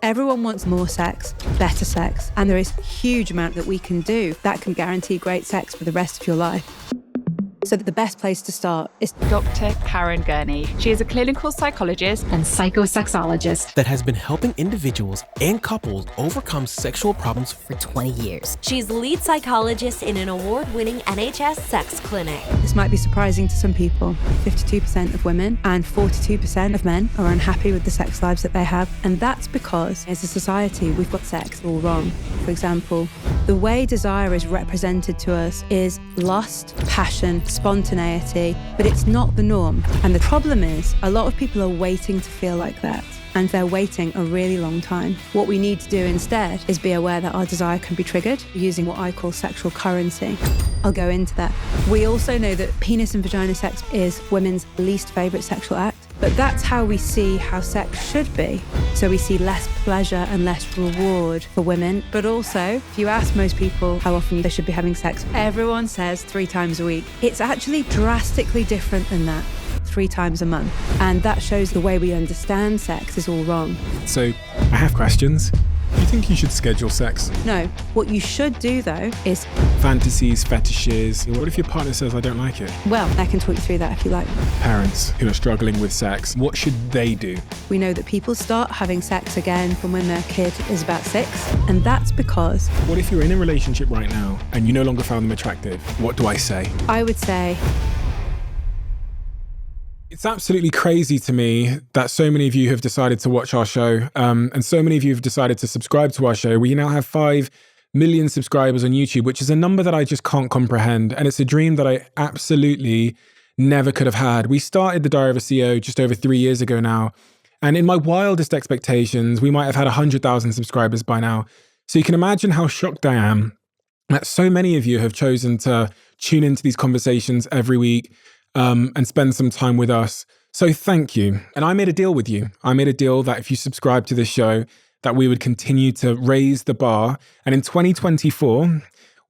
Everyone wants more sex, better sex, and there is a huge amount that we can do that can guarantee great sex for the rest of your life. So the best place to start is Dr. Karen Gurney. She is a clinical psychologist and psychosexologist that has been helping individuals and couples overcome sexual problems for 20 years. She's lead psychologist in an award-winning NHS sex clinic. This might be surprising to some people. 52% of women and 42% of men are unhappy with the sex lives that they have. And that's because, as a society, we've got sex all wrong. For example, the way desire is represented to us is lust, passion, spontaneity, but it's not the norm. And the problem is, a lot of people are waiting to feel like that. And they're waiting a really long time. What we need to do instead is be aware that our desire can be triggered using what I call sexual currency. I'll go into that. We also know that penis and vagina sex is women's least favourite sexual act, but that's how we see how sex should be. So we see less pleasure and less reward for women. But also, if you ask most people how often they should be having sex, everyone says 3 times a week. It's actually drastically different than that. 3 times a month. And that shows the way we understand sex is all wrong. So, I have questions. Do you think you should schedule sex? No. What you should do, though, is... fantasies, fetishes. What if your partner says, I don't like it? Well, I can talk you through that if you like. Parents who are struggling with sex, what should they do? We know that people start having sex again from when their kid is about 6, and that's because... What if you're in a relationship right now and you no longer found them attractive? What do I say? I would say... It's absolutely crazy to me that so many of you have decided to watch our show, and so many of you have decided to subscribe to our show. We now have 5 million subscribers on YouTube, which is a number that I just can't comprehend. And it's a dream that I absolutely never could have had. We started the Diary of a CEO just over 3 years ago now. And in my wildest expectations, we might have had 100,000 subscribers by now. So you can imagine how shocked I am that so many of you have chosen to tune into these conversations every week. And spend some time with us. So thank you. And I made a deal with you. I made a deal that if you subscribe to this show, that we would continue to raise the bar. And in 2024,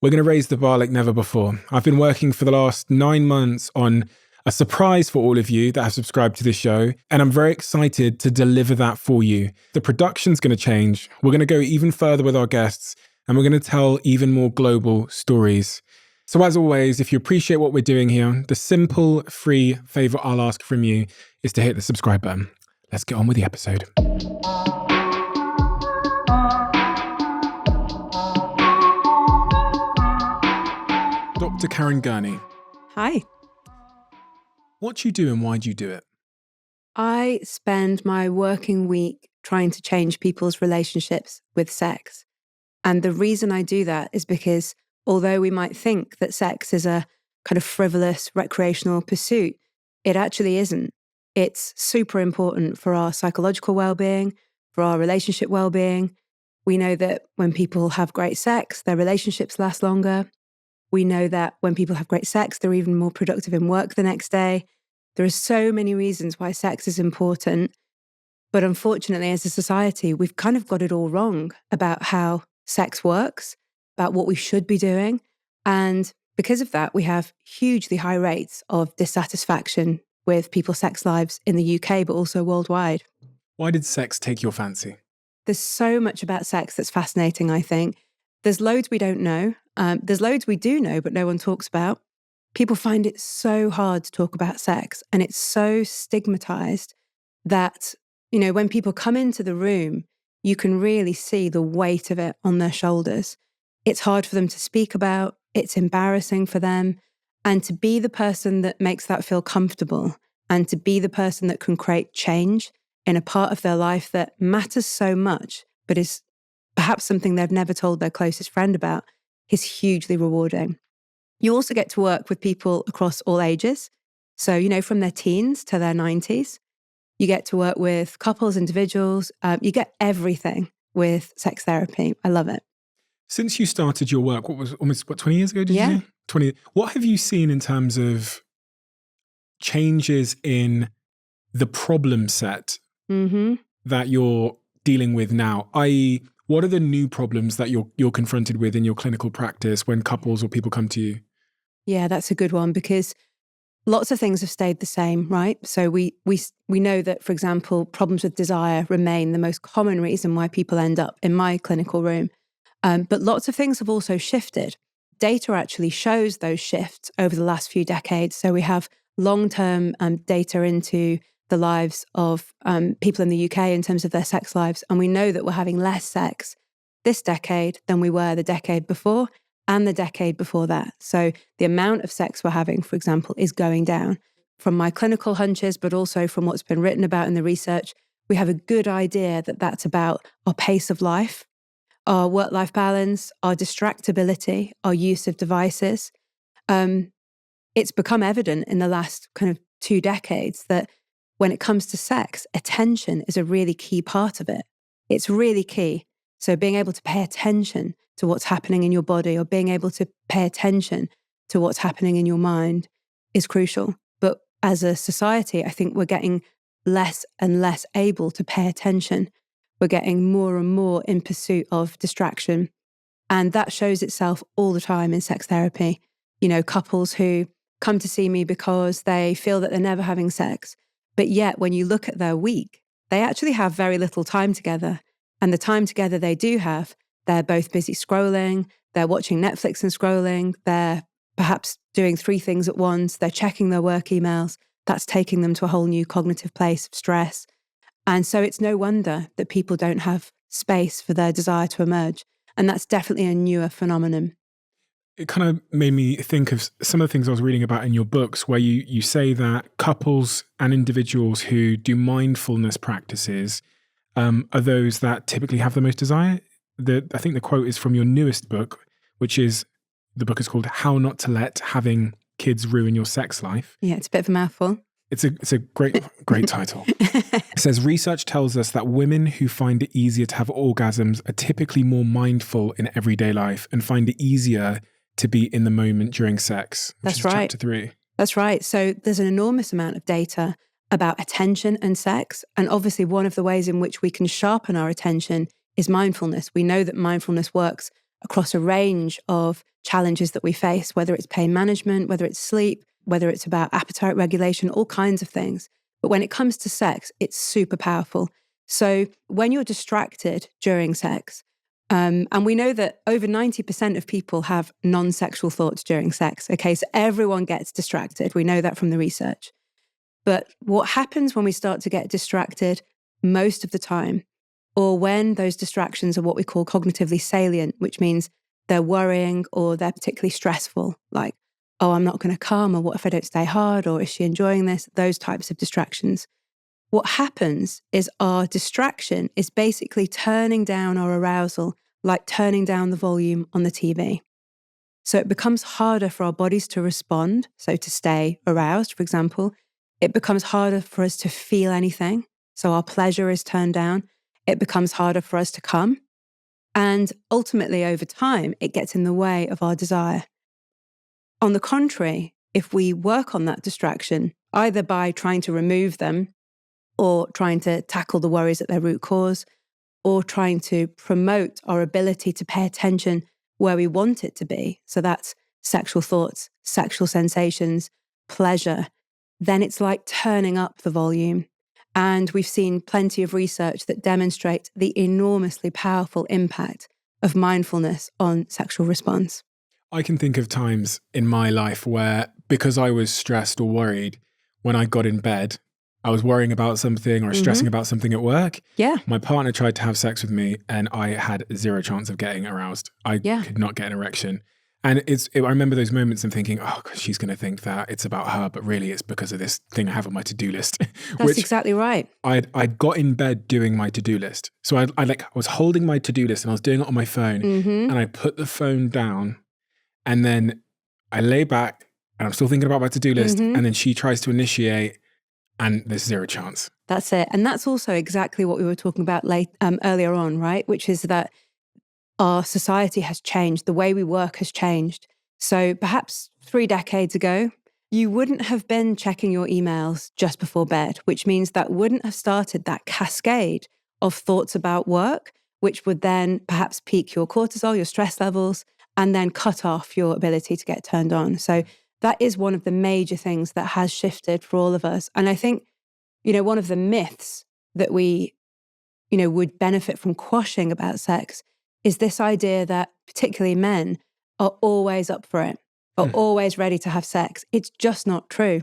we're going to raise the bar like never before. I've been working for the last 9 months on a surprise for all of you that have subscribed to this show. And I'm very excited to deliver that for you. The production's going to change. We're going to go even further with our guests, and we're going to tell even more global stories. So as always, if you appreciate what we're doing here, the simple, free favor I'll ask from you is to hit the subscribe button. Let's get on with the episode. Dr. Karen Gurney. Hi. What do you do and why do you do it? I spend my working week trying to change people's relationships with sex. And the reason I do that is because although we might think that sex is a kind of frivolous recreational pursuit, it actually isn't. It's super important for our psychological well-being, for our relationship well-being. We know that when people have great sex, their relationships last longer. We know that when people have great sex, they're even more productive in work the next day. There are so many reasons why sex is important. But unfortunately, as a society, we've kind of got it all wrong about how sex works, about what we should be doing. And because of that, we have hugely high rates of dissatisfaction with people's sex lives in the UK, but also worldwide. Why did sex take your fancy? There's so much about sex that's fascinating, I think. There's loads we don't know. There's loads we do know, but no one talks about. People find it so hard to talk about sex, and it's so stigmatized that, you know, when people come into the room, you can really see the weight of it on their shoulders. It's hard for them to speak about, it's embarrassing for them, and to be the person that makes that feel comfortable and to be the person that can create change in a part of their life that matters so much, but is perhaps something they've never told their closest friend about, is hugely rewarding. You also get to work with people across all ages. So, you know, from their teens to their 90s. You get to work with couples, individuals. You get everything with sex therapy. I love it. Since you started your work, what was almost 20 years ago, did you say? 20. What have you seen in terms of changes in the problem set that you're dealing with now? I.e., what are the new problems that you're confronted with in your clinical practice when couples or people come to you? Yeah, that's a good one, because lots of things have stayed the same, right? So we know that, for example, problems with desire remain the most common reason why people end up in my clinical room. But lots of things have also shifted. Data actually shows those shifts over the last few decades. So we have long-term data into the lives of people in the UK in terms of their sex lives. And we know that we're having less sex this decade than we were the decade before and the decade before that. So the amount of sex we're having, for example, is going down. From my clinical hunches, but also from what's been written about in the research, we have a good idea that that's about our pace of life, our work-life balance, our distractibility, our use of devices. It's become evident in the last kind of 2 decades that when it comes to sex, attention is a really key part of it. It's really key. So being able to pay attention to what's happening in your body or being able to pay attention to what's happening in your mind is crucial. But as a society, I think we're getting less and less able to pay attention. We're getting more and more in pursuit of distraction. And that shows itself all the time in sex therapy. You know, couples who come to see me because they feel that they're never having sex. But yet, when you look at their week, they actually have very little time together. And the time together they do have, they're both busy scrolling, they're watching Netflix and scrolling, they're perhaps doing 3 things at once, they're checking their work emails. That's taking them to a whole new cognitive place of stress. And so it's no wonder that people don't have space for their desire to emerge. And that's definitely a newer phenomenon. It kind of made me think of some of the things I was reading about in your books, where you say that couples and individuals who do mindfulness practices are those that typically have the most desire. I think the quote is from your newest book, which is, the book is called How Not to Let Having Kids Ruin Your Sex Life. Yeah, it's a bit of a mouthful. It's a great title. It says, research tells us that women who find it easier to have orgasms are typically more mindful in everyday life and find it easier to be in the moment during sex. That's right. Chapter 3. That's right. So there's an enormous amount of data about attention and sex. And obviously one of the ways in which we can sharpen our attention is mindfulness. We know that mindfulness works across a range of challenges that we face, whether it's pain management, whether it's sleep, whether it's about appetite regulation, all kinds of things. But when it comes to sex, it's super powerful. So when you're distracted during sex, and we know that over 90% of people have non-sexual thoughts during sex. Okay, so everyone gets distracted. We know that from the research. But what happens when we start to get distracted most of the time, or when those distractions are what we call cognitively salient, which means they're worrying or they're particularly stressful, like, oh, I'm not going to come, or what if I don't stay hard, or is she enjoying this? Those types of distractions. What happens is our distraction is basically turning down our arousal, like turning down the volume on the TV. So it becomes harder for our bodies to respond, so to stay aroused, for example. It becomes harder for us to feel anything, so our pleasure is turned down. It becomes harder for us to come. And ultimately, over time, it gets in the way of our desire. On the contrary, if we work on that distraction, either by trying to remove them or trying to tackle the worries at their root cause, or trying to promote our ability to pay attention where we want it to be, so that's sexual thoughts, sexual sensations, pleasure, then it's like turning up the volume. And we've seen plenty of research that demonstrates the enormously powerful impact of mindfulness on sexual response. I can think of times in my life where, because I was stressed or worried, when I got in bed, I was worrying about something or stressing about something at work. Yeah. My partner tried to have sex with me and I had zero chance of getting aroused. I could not get an erection. And I remember those moments and thinking, oh, God, she's going to think that it's about her, but really it's because of this thing I have on my to-do list. That's exactly right. I'd got in bed doing my to-do list. So I was holding my to-do list and I was doing it on my phone and I put the phone down and then I lay back and I'm still thinking about my to-do list and then she tries to initiate and there's zero chance. That's it. And that's also exactly what we were talking about earlier on, right? Which is that our society has changed. The way we work has changed. So perhaps 3 decades ago, you wouldn't have been checking your emails just before bed, which means that wouldn't have started that cascade of thoughts about work, which would then perhaps peak your cortisol, your stress levels, and then cut off your ability to get turned on. So that is one of the major things that has shifted for all of us. And I think, one of the myths that we, would benefit from quashing about sex is this idea that particularly men are always up for it, are always ready to have sex. It's just not true.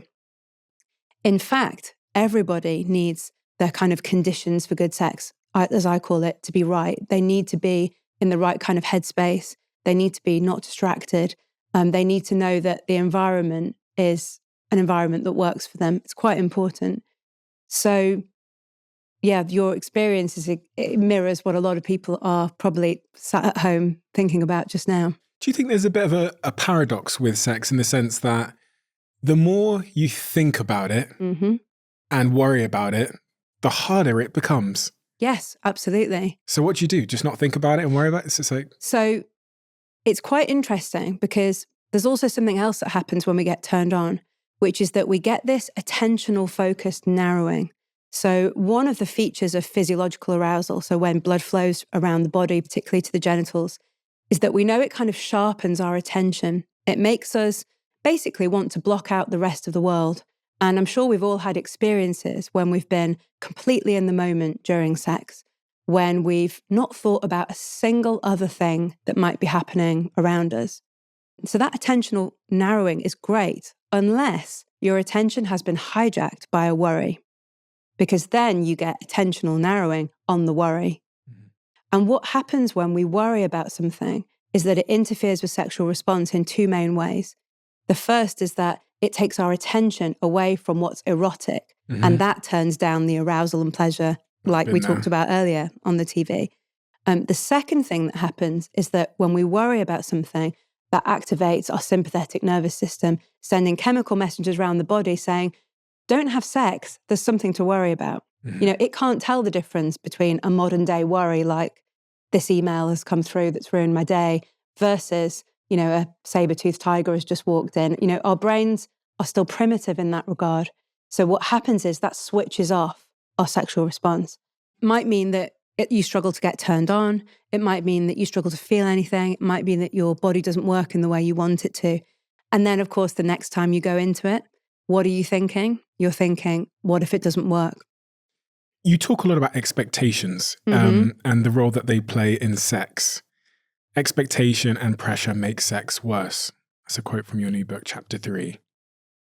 In fact, everybody needs their kind of conditions for good sex, as I call it, to be right. They need to be in the right kind of headspace. They need to be not distracted. They need to know that the environment is an environment that works for them. It's quite important. So, yeah, your experience it mirrors what a lot of people are probably sat at home thinking about just now. Do you think there's a bit of a paradox with sex in the sense that the more you think about it and worry about it, the harder it becomes? Yes, absolutely. So what do? Just not think about it and worry about it? It's just like... So it's quite interesting because there's also something else that happens when we get turned on, which is that we get this attentional focused narrowing. So one of the features of physiological arousal, so when blood flows around the body, particularly to the genitals, is that we know it kind of sharpens our attention. It makes us basically want to block out the rest of the world. And I'm sure we've all had experiences when we've been completely in the moment during sex, when we've not thought about a single other thing that might be happening around us. So that attentional narrowing is great, unless your attention has been hijacked by a worry, because then you get attentional narrowing on the worry. And what happens when we worry about something is that it interferes with sexual response in two main ways. The first is that it takes our attention away from what's erotic, and that turns down the arousal and pleasure, like we talked about earlier on the TV. The second thing that happens is that when we worry about something, that activates our sympathetic nervous system, sending chemical messages around the body saying, don't have sex, there's something to worry about. It can't tell the difference between a modern day worry like this email has come through that's ruined my day versus, a saber-toothed tiger has just walked in. Our brains are still primitive in that regard. So what happens is that switches off our sexual response. It might mean that you struggle to get turned on. It might mean that you struggle to feel anything. It might mean that your body doesn't work in the way you want it to. And then, of course, the next time you go into it, what are you thinking? You're thinking, what if it doesn't work? You talk a lot about expectations and the role that they play in sex. Expectation and pressure make sex worse. That's a quote from your new book, Chapter 3.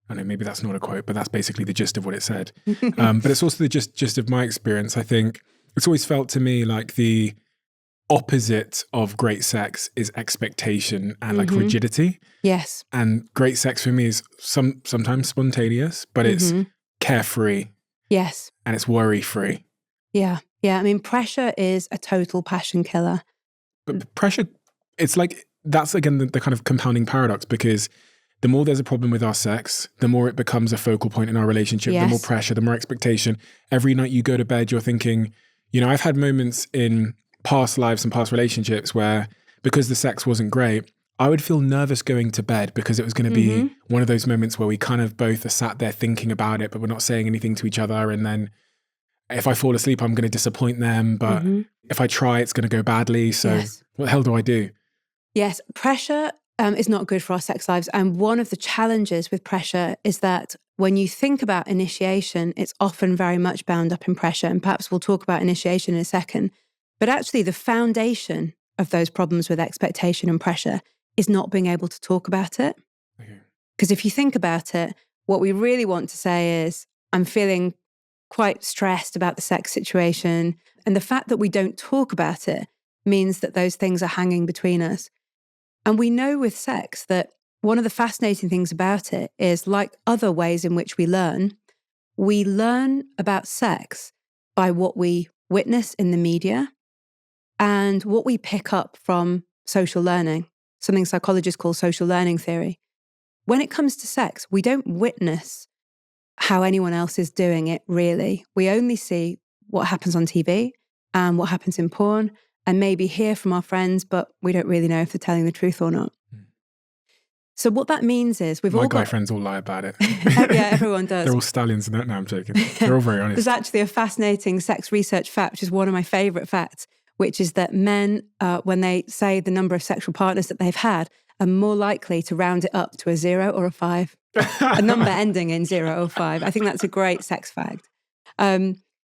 I know maybe that's not a quote, but that's basically the gist of what it said. But it's also the gist of my experience. I think it's always felt to me like the opposite of great sex is expectation and like rigidity. Yes. And great sex for me is sometimes spontaneous, but it's carefree. Yes. And it's worry-free. Yeah. Yeah. I mean, pressure is a total passion killer. But pressure, it's like, that's again the kind of compounding paradox, because the more there's a problem with our sex, the more it becomes a focal point in our relationship, the more pressure, the more expectation. Every night you go to bed, you're thinking, I've had moments in past lives and past relationships where, because the sex wasn't great, I would feel nervous going to bed because it was going to be one of those moments where we kind of both are sat there thinking about it, but we're not saying anything to each other. And then if I fall asleep, I'm going to disappoint them. But if I try, it's going to go badly. So what the hell do I do? Yes, pressure is not good for our sex lives. And one of the challenges with pressure is that when you think about initiation, it's often very much bound up in pressure. And perhaps we'll talk about initiation in a second. But actually, the foundation of those problems with expectation and pressure is not being able to talk about it. Because if you think about it, what we really want to say is, I'm feeling quite stressed about the sex situation. And the fact that we don't talk about it means that those things are hanging between us. And we know with sex that one of the fascinating things about it is, like other ways in which we learn about sex by what we witness in the media and what we pick up from social learning, something psychologists call social learning theory. When it comes to sex, we don't witness how anyone else is doing it, really. We only see what happens on TV and what happens in porn, and maybe hear from our friends, but we don't really know if they're telling the truth or not. So what that means is My guy friends all lie about it. Yeah, everyone does. They're all stallions in that. No, I'm joking. They're all very honest. There's actually a fascinating sex research fact, which is one of my favorite facts, which is that men, when they say the number of sexual partners that they've had, are more likely to round it up to a 0 or a 5, a number ending in 0 or 5. I think that's a great sex fact.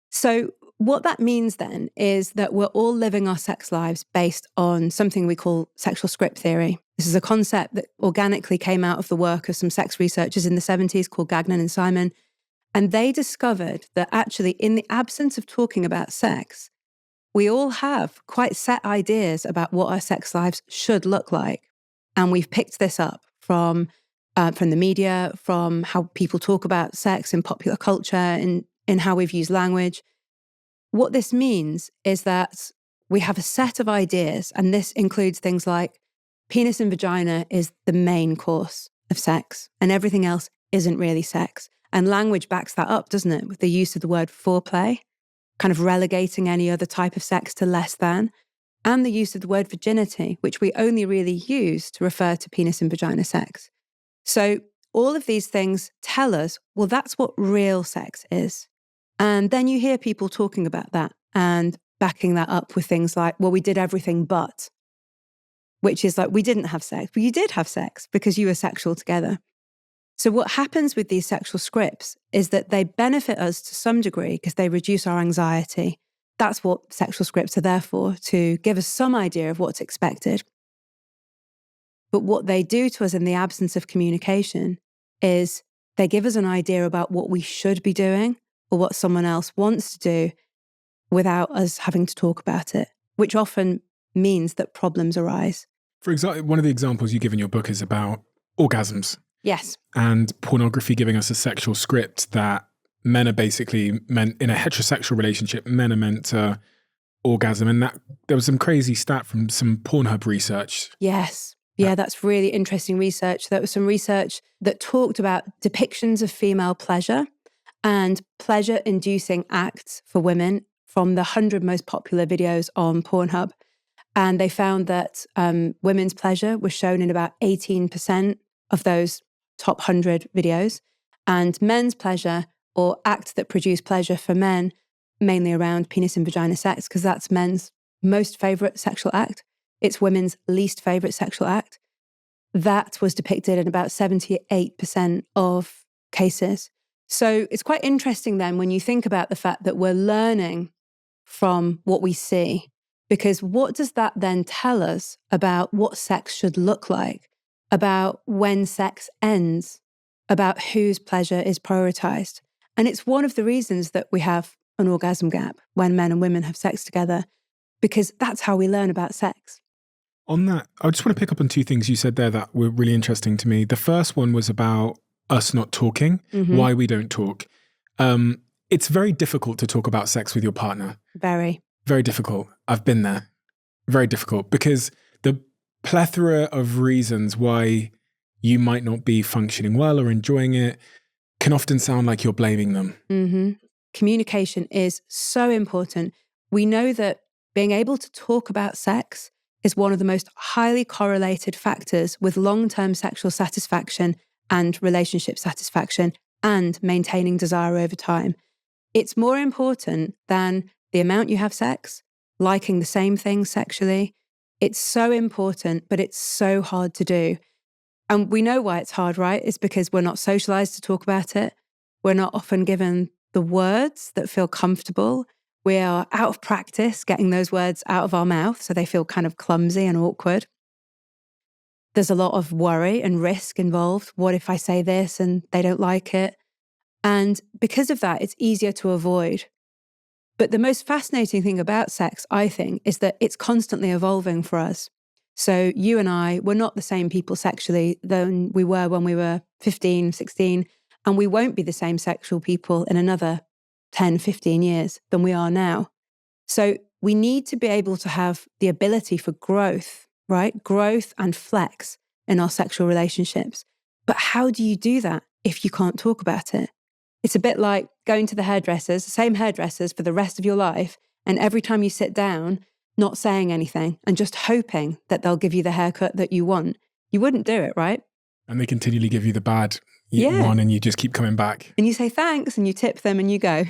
So what that means then is that we're all living our sex lives based on something we call sexual script theory. This is a concept that organically came out of the work of some sex researchers in the 70s called Gagnon and Simon. And they discovered that actually in the absence of talking about sex, we all have quite set ideas about what our sex lives should look like. And we've picked this up from the media, from how people talk about sex in popular culture, in how we've used language. What this means is that we have a set of ideas, and this includes things like penis and vagina is the main course of sex, and everything else isn't really sex. And language backs that up, doesn't it? With the use of the word foreplay, kind of relegating any other type of sex to less than, and the use of the word virginity, which we only really use to refer to penis and vagina sex. So all of these things tell us, well, that's what real sex is. And then you hear people talking about that and backing that up with things like, well, we did everything but, which is like, we didn't have sex. But you did have sex because you were sexual together. So what happens with these sexual scripts is that they benefit us to some degree because they reduce our anxiety. That's what sexual scripts are there for, to give us some idea of what's expected. But what they do to us in the absence of communication is they give us an idea about what we should be doing or what someone else wants to do without us having to talk about it, which often means that problems arise. For example, one of the examples you give in your book is about orgasms. Yes. And pornography giving us a sexual script that men are basically meant, in a heterosexual relationship, men are meant to orgasm. And that there was some crazy stat from some Pornhub research. Yes. Yeah, that's really interesting research. There was some research that talked about depictions of female pleasure and pleasure-inducing acts for women from the 100 most popular videos on Pornhub. And they found that women's pleasure was shown in about 18% of those top 100 videos, and men's pleasure, or acts that produce pleasure for men, mainly around penis and vagina sex, because that's men's most favourite sexual act. It's women's least favourite sexual act. That was depicted in about 78% of cases. So it's quite interesting then when you think about the fact that we're learning from what we see, because what does that then tell us about what sex should look like, about when sex ends, about whose pleasure is prioritized? And it's one of the reasons that we have an orgasm gap when men and women have sex together, because that's how we learn about sex. On that, I just want to pick up on two things you said there that were really interesting to me. The first one was about us not talking, why we don't talk. It's very difficult to talk about sex with your partner. Very. Very difficult. I've been there. Very difficult, because the plethora of reasons why you might not be functioning well or enjoying it can often sound like you're blaming them. Communication is so important. We know that being able to talk about sex is one of the most highly correlated factors with long-term sexual satisfaction and relationship satisfaction and maintaining desire over time. It's more important than the amount you have sex, liking the same thing sexually. It's so important, but it's so hard to do. And we know why it's hard, right? It's because we're not socialized to talk about it. We're not often given the words that feel comfortable. We are out of practice getting those words out of our mouth, so they feel kind of clumsy and awkward. There's a lot of worry and risk involved. What if I say this and they don't like it? And because of that, it's easier to avoid. But the most fascinating thing about sex, I think, is that it's constantly evolving for us. So you and I, we're not the same people sexually than we were when we were 15, 16, and we won't be the same sexual people in another 10, 15 years than we are now. So we need to be able to have the ability for growth, right? Growth and flex in our sexual relationships. But how do you do that if you can't talk about it? It's a bit like going to the hairdressers, the same hairdressers for the rest of your life, and every time you sit down, not saying anything and just hoping that they'll give you the haircut that you want. You wouldn't do it, right? And they continually give you the bad one and you just keep coming back. And you say thanks and you tip them and you go.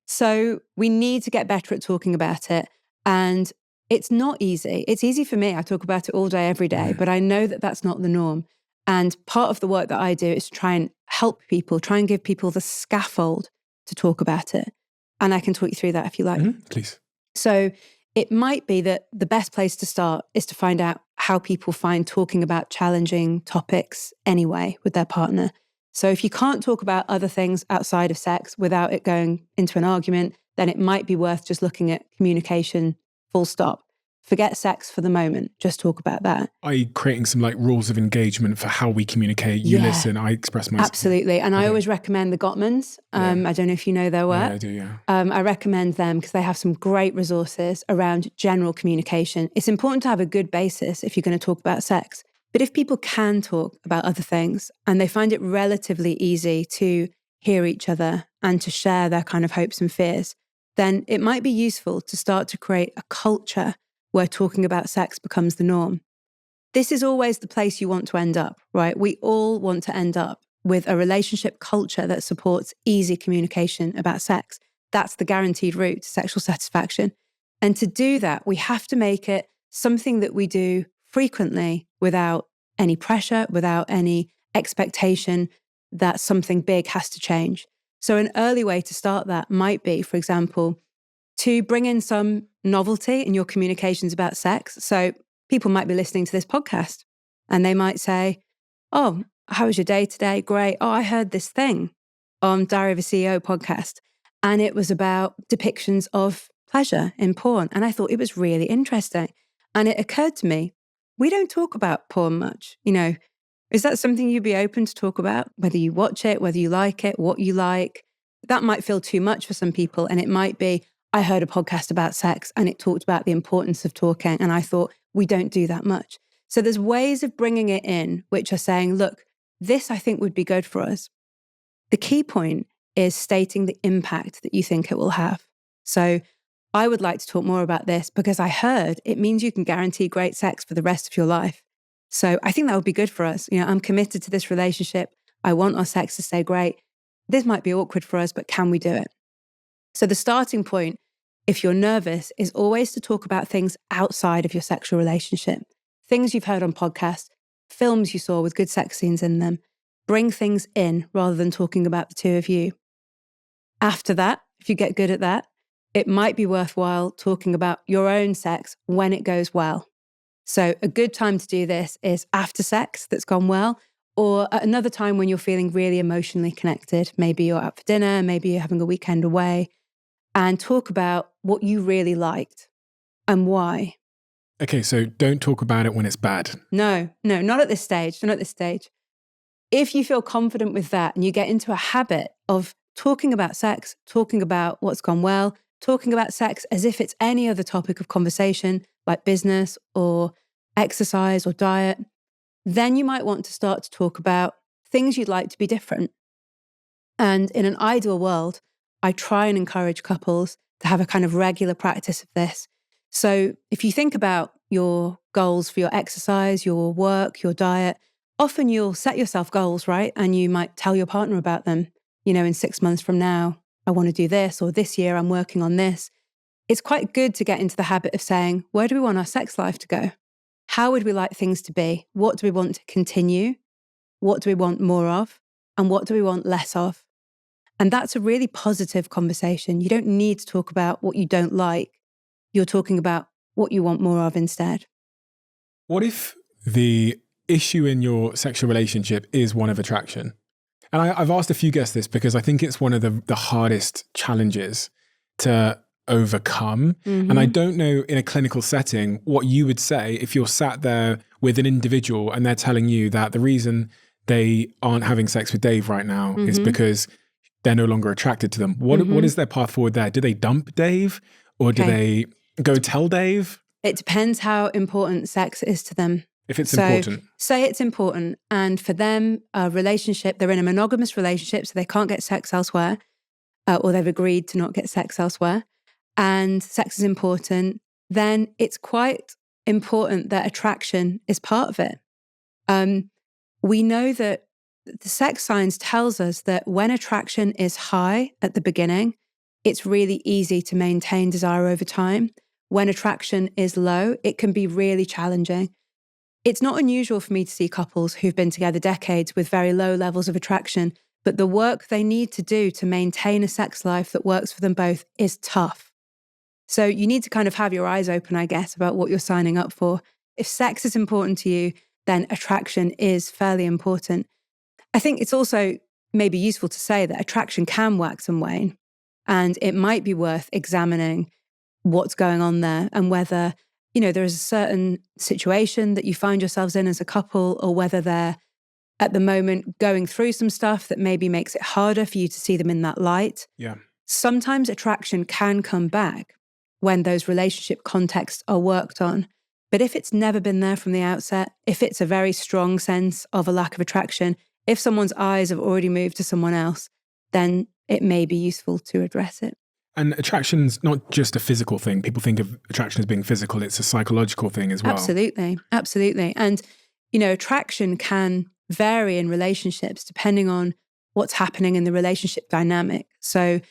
So we need to get better at talking about it. And It's not easy. It's easy for me. I talk about it all day, every day, but I know that that's not the norm. And part of the work that I do is to try and help people, try and give people the scaffold to talk about it. And I can talk you through that if you like. Please. So it might be that the best place to start is to find out how people find talking about challenging topics anyway with their partner. So if you can't talk about other things outside of sex without it going into an argument, then it might be worth just looking at communication full stop. Forget sex for the moment. Just talk about that. Creating some like rules of engagement for how we communicate. You listen, I express myself. Absolutely. And I always recommend the Gottmans. I don't know if you know their work. Yeah, I do, yeah. I recommend them because they have some great resources around general communication. It's important to have a good basis if you're going to talk about sex. But if people can talk about other things and they find it relatively easy to hear each other and to share their kind of hopes and fears, then it might be useful to start to create a culture where talking about sex becomes the norm. This is always the place you want to end up, right? We all want to end up with a relationship culture that supports easy communication about sex. That's the guaranteed route to sexual satisfaction. And to do that, we have to make it something that we do frequently without any pressure, without any expectation that something big has to change. So an early way to start that might be, for example, to bring in some novelty in your communications about sex. So people might be listening to this podcast and they might say, oh, how was your day today? Great. Oh, I heard this thing on Diary of a CEO podcast and it was about depictions of pleasure in porn. And I thought it was really interesting. And it occurred to me, we don't talk about porn much. You know, is that something you'd be open to talk about? Whether you watch it, whether you like it, what you like. That might feel too much for some people. And it might be, I heard a podcast about sex and it talked about the importance of talking. And I thought, we don't do that much. So there's ways of bringing it in, which are saying, look, this I think would be good for us. The key point is stating the impact that you think it will have. So I would like to talk more about this because I heard it means you can guarantee great sex for the rest of your life. So I think that would be good for us. You know, I'm committed to this relationship. I want our sex to stay great. This might be awkward for us, but can we do it? So the starting point, if you're nervous, is always to talk about things outside of your sexual relationship. Things you've heard on podcasts, films you saw with good sex scenes in them. Bring things in rather than talking about the two of you. After that, if you get good at that, it might be worthwhile talking about your own sex when it goes well. So a good time to do this is after sex that's gone well, or at another time when you're feeling really emotionally connected. Maybe you're out for dinner, maybe you're having a weekend away, and talk about what you really liked and why. Okay, so don't talk about it when it's bad. No, not at this stage. Not at this stage. If you feel confident with that and you get into a habit of talking about sex, talking about what's gone well, talking about sex as if it's any other topic of conversation, like business or exercise or diet, then you might want to start to talk about things you'd like to be different. And in an ideal world, I try and encourage couples to have a kind of regular practice of this. So if you think about your goals for your exercise, your work, your diet, often you'll set yourself goals, right? And you might tell your partner about them. You know, in 6 months from now, I want to do this, or this year I'm working on this. It's quite good to get into the habit of saying, where do we want our sex life to go? How would we like things to be? What do we want to continue? What do we want more of? And what do we want less of? And that's a really positive conversation. You don't need to talk about what you don't like. You're talking about what you want more of instead. What if the issue in your sexual relationship is one of attraction? And I've asked a few guests this because I think it's one of the hardest challenges to overcome. Mm-hmm. And I don't know in a clinical setting what you would say if you're sat there with an individual and they're telling you that the reason they aren't having sex with Dave right now is because they're no longer attracted to them. What is their path forward there? Do they dump Dave or do they go tell Dave? It depends how important sex is to them. If it's important. Say it's important. And for them, a relationship, they're in a monogamous relationship, so they can't get sex elsewhere, or they've agreed to not get sex elsewhere, and sex is important, then it's quite important that attraction is part of it. We know that the sex science tells us that when attraction is high at the beginning, it's really easy to maintain desire over time. when attraction is low, it can be really challenging. It's not unusual for me to see couples who've been together decades with very low levels of attraction, but the work they need to do to maintain a sex life that works for them both is tough. So you need to kind of have your eyes open, I guess, about what you're signing up for. If sex is important to you, then attraction is fairly important. I think it's also maybe useful to say that attraction can wax and wane, and it might be worth examining what's going on there and whether, there is a certain situation that you find yourselves in as a couple, or whether they're at the moment going through some stuff that maybe makes it harder for you to see them in that light. Yeah. Sometimes attraction can come back when those relationship contexts are worked on. But if it's never been there from the outset, if it's a very strong sense of a lack of attraction, if someone's eyes have already moved to someone else, then it may be useful to address it. And attraction's not just a physical thing. People think of attraction as being physical. It's a psychological thing as well. Absolutely. Absolutely. And, attraction can vary in relationships depending on what's happening in the relationship dynamic. So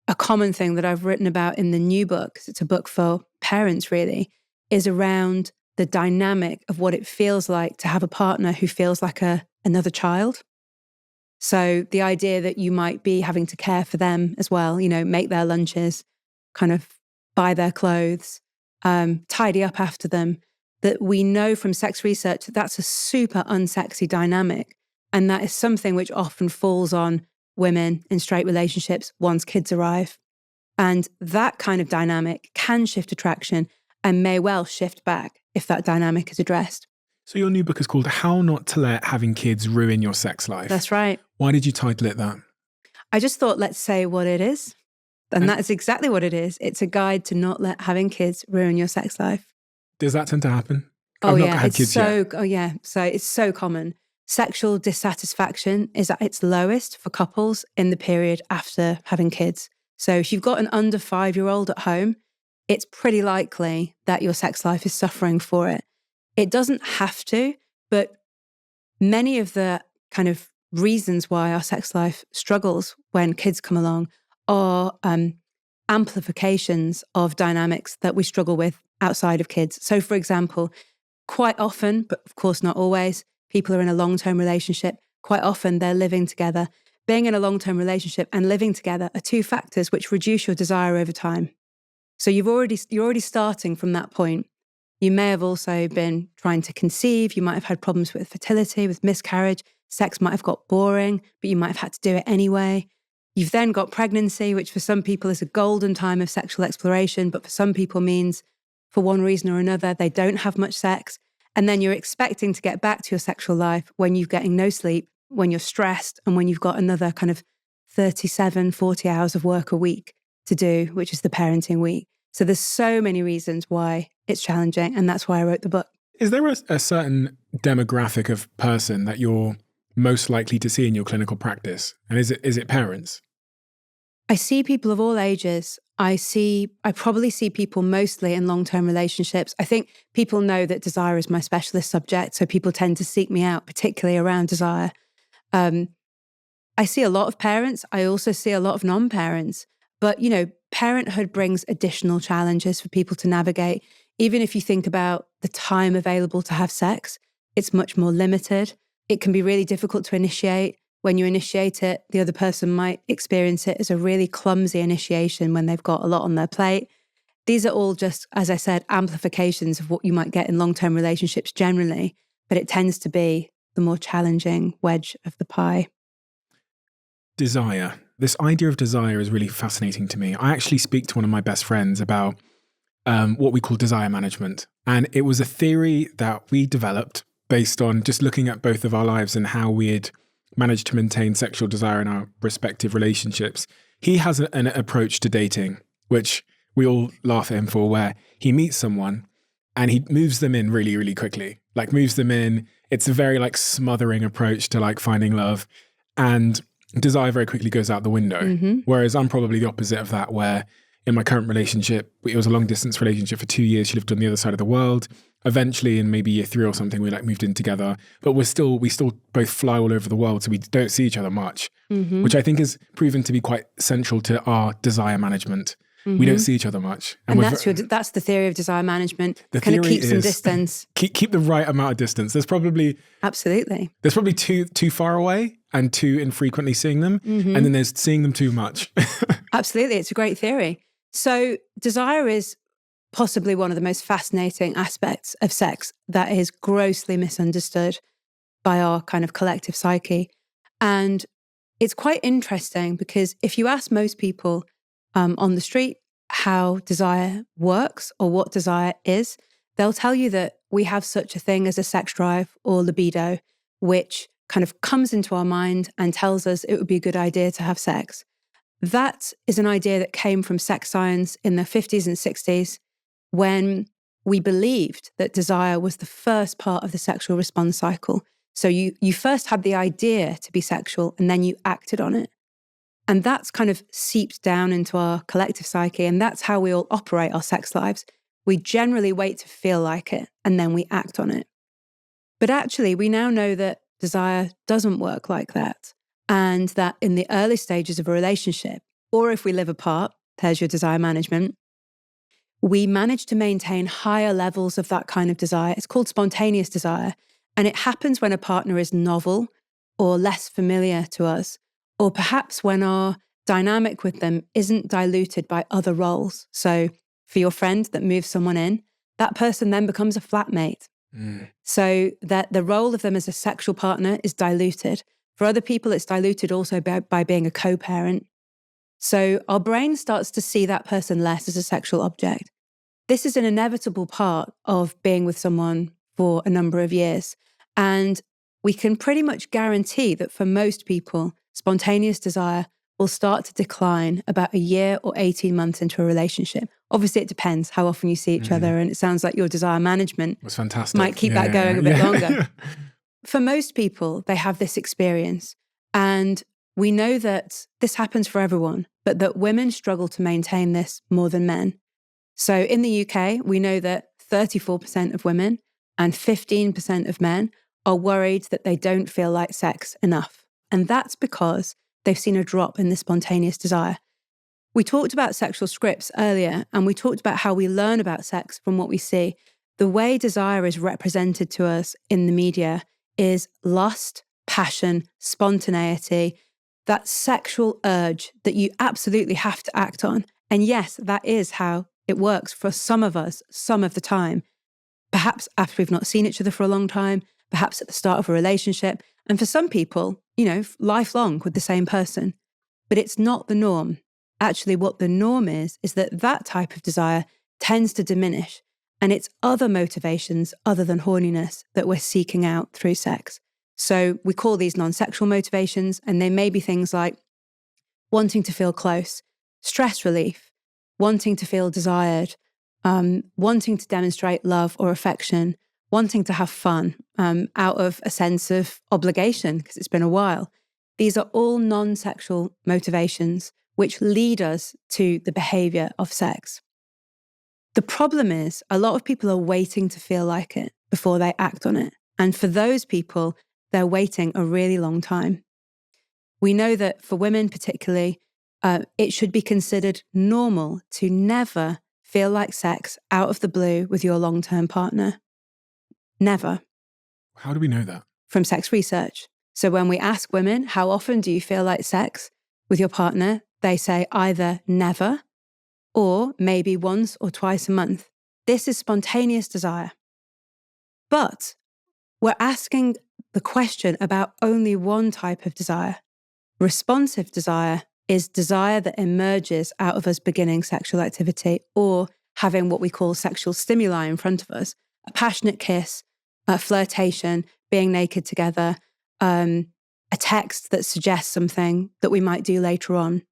a common thing that I've written about in the new book, 'cause it's a book for parents really, is around the dynamic of what it feels like to have a partner who feels like another child. So the idea that you might be having to care for them as well, make their lunches, kind of buy their clothes, tidy up after them, that we know from sex research that that's a super unsexy dynamic. And that is something which often falls on women in straight relationships once kids arrive. And that kind of dynamic can shift attraction and may well shift back if that dynamic is addressed. So your new book is called How Not to Let Having Kids Ruin Your Sex Life. That's right. Why did you title it that? I just thought, let's say what it is. And that's exactly what it is. It's a guide to not let having kids ruin your sex life. Does that tend to happen? Oh, I've not yeah. had kids yet. Oh, yeah. So it's so common. Sexual dissatisfaction is at its lowest for couples in the period after having kids. So if you've got an under 5-year-old at home, it's pretty likely that your sex life is suffering for it. It doesn't have to, but many of the kind of reasons why our sex life struggles when kids come along are amplifications of dynamics that we struggle with outside of kids. So, for example, quite often, but of course not always, people are in a long-term relationship. Quite often they're living together. Being in a long-term relationship and living together are two factors which reduce your desire over time. So you're already starting from that point. You may have also been trying to conceive. You might have had problems with fertility, with miscarriage. Sex might have got boring, but you might have had to do it anyway. You've then got pregnancy, which for some people is a golden time of sexual exploration, but for some people means, for one reason or another, they don't have much sex. And then you're expecting to get back to your sexual life when you're getting no sleep, when you're stressed, and when you've got another kind of 37, 40 hours of work a week to do, which is the parenting week. So there's so many reasons why it's challenging, and that's why I wrote the book. Is there a certain demographic of person that you're most likely to see in your clinical practice? And is it parents? I see people of all ages. I probably see people mostly in long-term relationships. I think people know that desire is my specialist subject, so people tend to seek me out, particularly around desire. I see a lot of parents. I also see a lot of non-parents. But, parenthood brings additional challenges for people to navigate. Even if you think about the time available to have sex, it's much more limited. It can be really difficult to initiate. When you initiate it, the other person might experience it as a really clumsy initiation when they've got a lot on their plate. These are all just, as I said, amplifications of what you might get in long-term relationships generally, but it tends to be the more challenging wedge of the pie. Desire. This idea of desire is really fascinating to me. I actually speak to one of my best friends about what we call desire management. And it was a theory that we developed based on just looking at both of our lives and how we had managed to maintain sexual desire in our respective relationships. He has an approach to dating, which we all laugh at him for, where he meets someone and he moves them in really, really quickly. Moves them in. It's a very smothering approach to finding love. And desire very quickly goes out the window. Mm-hmm. Whereas I'm probably the opposite of that, where in my current relationship, it was a long distance relationship for 2 years. She lived on the other side of the world. Eventually, in maybe year 3 or something, we moved in together. But we still both fly all over the world, so we don't see each other much, mm-hmm. which I think has proven to be quite central to our desire management. We don't see each other much. And we're that's the theory of desire management. The kind of theory keep some is distance. Keep the right amount of distance. Absolutely. There's probably too far away and too infrequently seeing them. And then there's seeing them too much. Absolutely. It's a great theory. So desire is possibly one of the most fascinating aspects of sex that is grossly misunderstood by our kind of collective psyche. And it's quite interesting because if you ask most people on the street how desire works or what desire is, they'll tell you that we have such a thing as a sex drive or libido, which kind of comes into our mind and tells us it would be a good idea to have sex. That is an idea that came from sex science in the 50s and 60s when we believed that desire was the first part of the sexual response cycle. So you first had the idea to be sexual and then you acted on it. And that's kind of seeped down into our collective psyche, and that's how we all operate our sex lives. We generally wait to feel like it and then we act on it. But actually, we now know that desire doesn't work like that. And that in the early stages of a relationship, or if we live apart, there's your desire management, we manage to maintain higher levels of that kind of desire. It's called spontaneous desire. And it happens when a partner is novel or less familiar to us, or perhaps when our dynamic with them isn't diluted by other roles. So for your friend that moves someone in, that person then becomes a flatmate. So that the role of them as a sexual partner is diluted. For other people, it's diluted also by being a co-parent. So our brain starts to see that person less as a sexual object. This is an inevitable part of being with someone for a number of years. And we can pretty much guarantee that for most people, spontaneous desire will start to decline about a year or 18 months into a relationship. Obviously, it depends how often you see each other. And it sounds like your desire management was fantastic. Might keep that going a bit longer. For most people, they have this experience. And we know that this happens for everyone, but that women struggle to maintain this more than men. So in the UK, we know that 34% of women and 15% of men are worried that they don't feel like sex enough. And that's because they've seen a drop in the spontaneous desire. We talked about sexual scripts earlier, and we talked about how we learn about sex from what we see. The way desire is represented to us in the media is lust, passion, spontaneity, that sexual urge that you absolutely have to act on. And yes, that is how it works for some of us, some of the time. Perhaps after we've not seen each other for a long time, perhaps at the start of a relationship, and for some people, lifelong with the same person. But it's not the norm. Actually, what the norm is that type of desire tends to diminish, and it's other motivations other than horniness that we're seeking out through sex. So we call these non-sexual motivations, and they may be things like wanting to feel close, stress relief, wanting to feel desired, wanting to demonstrate love or affection, wanting to have fun out of a sense of obligation because it's been a while. These are all non-sexual motivations which lead us to the behavior of sex. The problem is a lot of people are waiting to feel like it before they act on it. And for those people, they're waiting a really long time. We know that for women particularly, it should be considered normal to never feel like sex out of the blue with your long-term partner. Never. How do we know that? From sex research. So when we ask women, how often do you feel like sex with your partner? They say either never or maybe once or twice a month. This is spontaneous desire. But we're asking the question about only one type of desire. Responsive desire is desire that emerges out of us beginning sexual activity or having what we call sexual stimuli in front of us. A passionate kiss, a flirtation, being naked together, a text that suggests something that we might do later on.